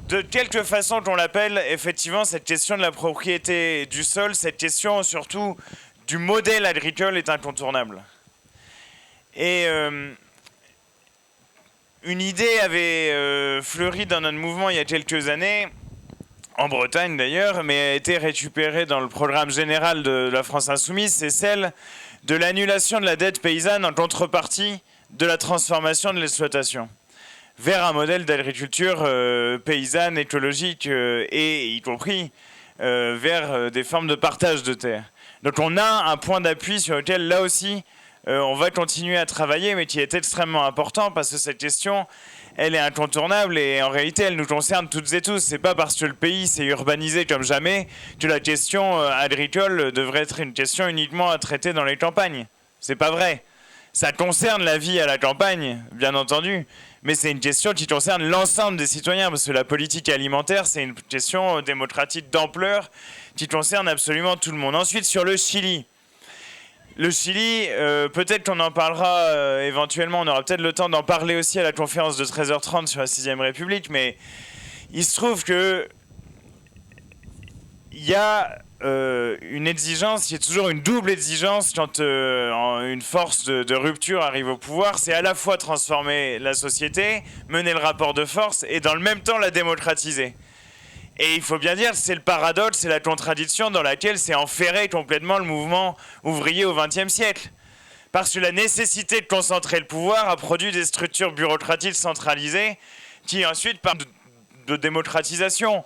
de quelque façon qu'on l'appelle, effectivement, cette question de la propriété du sol, cette question surtout du modèle agricole est incontournable. Et une idée avait fleuri dans notre mouvement il y a quelques années, en Bretagne d'ailleurs, mais a été récupérée dans le programme général de la France Insoumise, c'est celle de l'annulation de la dette paysanne en contrepartie de la transformation de l'exploitation vers un modèle d'agriculture paysanne, écologique et y compris vers des formes de partage de terres. Donc on a un point d'appui sur lequel, là aussi, on va continuer à travailler, mais qui est extrêmement important parce que cette question, elle est incontournable et en réalité, elle nous concerne toutes et tous. C'est pas parce que le pays s'est urbanisé comme jamais que la question agricole devrait être une question uniquement à traiter dans les campagnes. C'est pas vrai. Ça concerne la vie à la campagne, bien entendu, mais c'est une question qui concerne l'ensemble des citoyens, parce que la politique alimentaire, c'est une question démocratique d'ampleur qui concerne absolument tout le monde. Ensuite, sur le Chili. Le Chili, peut-être qu'on en parlera éventuellement, on aura peut-être le temps d'en parler aussi à la conférence de 13h30 sur la 6ème République, mais il se trouve que il y a une exigence, il y a toujours une double exigence quand une force de rupture arrive au pouvoir, c'est à la fois transformer la société, mener le rapport de force et dans le même temps la démocratiser. Et il faut bien dire, c'est le paradoxe, c'est la contradiction dans laquelle s'est enferré complètement le mouvement ouvrier au XXe siècle. Parce que la nécessité de concentrer le pouvoir a produit des structures bureaucratiques centralisées qui ensuite parlent de démocratisation.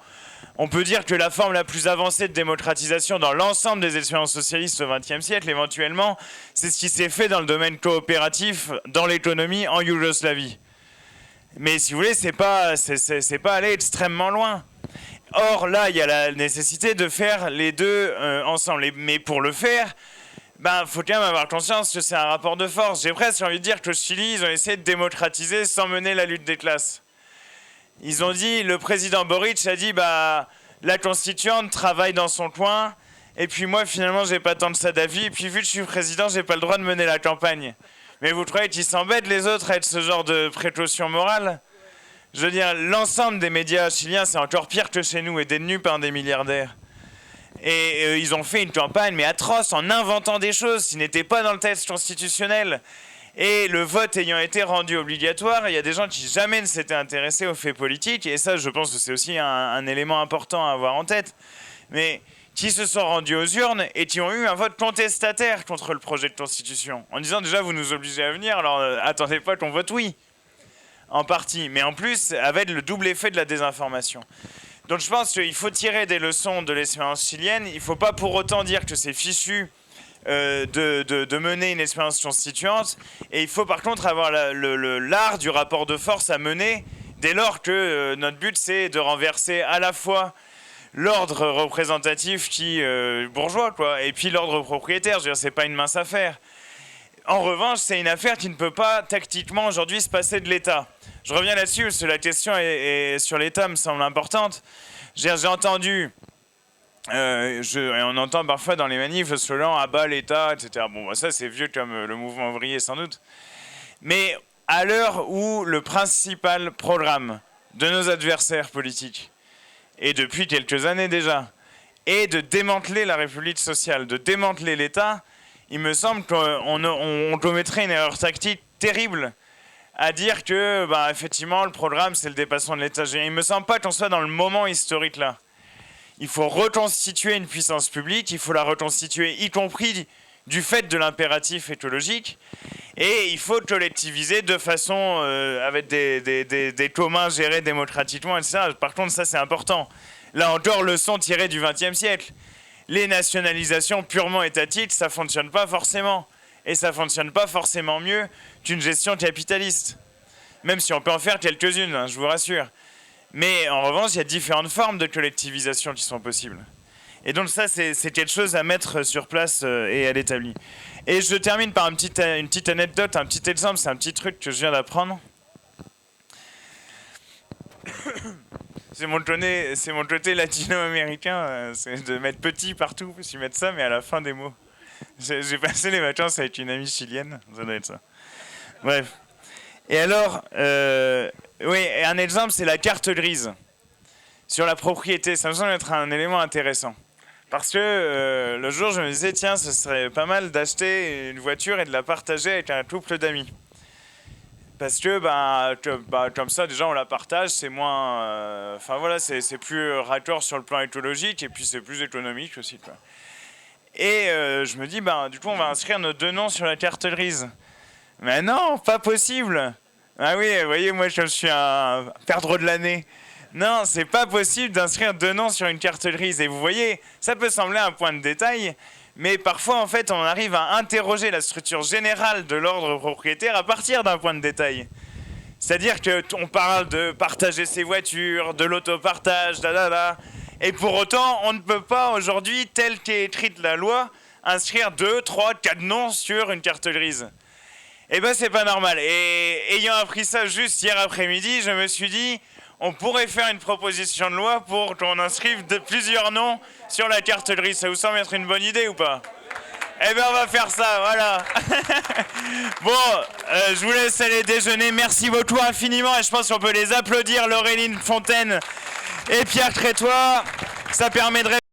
On peut dire que la forme la plus avancée de démocratisation dans l'ensemble des expériences socialistes au XXe siècle, éventuellement, c'est ce qui s'est fait dans le domaine coopératif, dans l'économie, en Yougoslavie. Mais si vous voulez, c'est pas aller extrêmement loin. Or, là, il y a la nécessité de faire les deux ensemble. Mais pour le faire, faut quand même avoir conscience que c'est un rapport de force. J'ai presque envie de dire que au Chili, ils ont essayé de démocratiser sans mener la lutte des classes. Ils ont dit, le président Boric a dit, la constituante travaille dans son coin, et puis moi, finalement, j'ai pas tant de ça d'avis, et puis vu que je suis président, j'ai pas le droit de mener la campagne. Mais vous croyez qu'ils s'embêtent, les autres, à être ce genre de précaution morale ? Je veux dire, l'ensemble des médias chiliens, c'est encore pire que chez nous, et détenus par des milliardaires. Et ils ont fait une campagne, mais atroce, en inventant des choses qui n'étaient pas dans le texte constitutionnel. Et le vote ayant été rendu obligatoire, il y a des gens qui jamais ne s'étaient intéressés aux faits politiques, et ça, je pense que c'est aussi un élément important à avoir en tête, mais qui se sont rendus aux urnes et qui ont eu un vote contestataire contre le projet de constitution, en disant déjà, vous nous obligez à venir, alors attendez pas qu'on vote oui, en partie, mais en plus, avec le double effet de la désinformation. Donc je pense qu'il faut tirer des leçons de l'expérience chilienne, il ne faut pas pour autant dire que c'est fichu de mener une expérience constituante, et il faut par contre avoir l'art du rapport de force à mener dès lors que notre but c'est de renverser à la fois l'ordre représentatif bourgeois quoi, et puis l'ordre propriétaire. Je veux dire, c'est pas une mince affaire. En revanche, c'est une affaire qui ne peut pas tactiquement aujourd'hui se passer de l'État. Je reviens là-dessus parce que la question sur l'État me semble importante. J'ai entendu et on entend parfois dans les manifs le slogan « à bas l'État », etc. Bon, ça c'est vieux comme le mouvement ouvrier sans doute. Mais à l'heure où le principal programme de nos adversaires politiques, et depuis quelques années déjà, est de démanteler la République sociale, de démanteler l'État, il me semble qu'on commettrait une erreur tactique terrible à dire que, effectivement, le programme c'est le dépassement de l'État. Il ne me semble pas qu'on soit dans le moment historique là. Il faut reconstituer une puissance publique, il faut la reconstituer y compris du fait de l'impératif écologique, et il faut collectiviser de façon avec des communs gérés démocratiquement, etc. Par contre, ça c'est important. Là encore, leçon tirée du XXe siècle. Les nationalisations purement étatiques, ça ne fonctionne pas forcément. Et ça ne fonctionne pas forcément mieux qu'une gestion capitaliste. Même si on peut en faire quelques-unes, hein, je vous rassure. Mais en revanche, il y a différentes formes de collectivisation qui sont possibles. Et donc ça, c'est quelque chose à mettre sur place et à l'établi. Et je termine par une petite anecdote, un petit exemple, c'est un petit truc que je viens d'apprendre. C'est mon côté latino-américain, c'est de mettre petit partout, je vais mettre ça, mais à la fin des mots. J'ai passé les vacances avec une amie chilienne, ça doit être ça. Bref. Et alors, oui, un exemple, c'est la carte grise. Sur la propriété, ça me semble être un élément intéressant. Parce que le jour, je me disais, tiens, ce serait pas mal d'acheter une voiture et de la partager avec un couple d'amis. Parce que, comme ça, déjà, on la partage, c'est moins... c'est plus raccord sur le plan écologique, et puis c'est plus économique aussi, quoi. Et je me dis, du coup, on va inscrire nos deux noms sur la carte grise. Mais non, pas possible. Ah oui, vous voyez, moi, je suis un perdreau de l'année. Non, c'est pas possible d'inscrire deux noms sur une carte grise. Et vous voyez, ça peut sembler un point de détail, mais parfois, en fait, on arrive à interroger la structure générale de l'ordre propriétaire à partir d'un point de détail. C'est-à-dire qu'on parle de partager ses voitures, de l'autopartage, et pour autant, on ne peut pas aujourd'hui, tel qu'est écrite la loi, inscrire 2, 3, 4 noms sur une carte grise. Eh ben c'est pas normal. Et ayant appris ça juste hier après-midi, je me suis dit, on pourrait faire une proposition de loi pour qu'on inscrive plusieurs noms sur la cartellerie. Ça vous semble être une bonne idée ou pas? Eh bien on va faire ça, voilà. Bon, je vous laisse aller déjeuner. Merci beaucoup infiniment et je pense qu'on peut les applaudir, Laureline Fontaine et Pierre Crétois. Ça permet de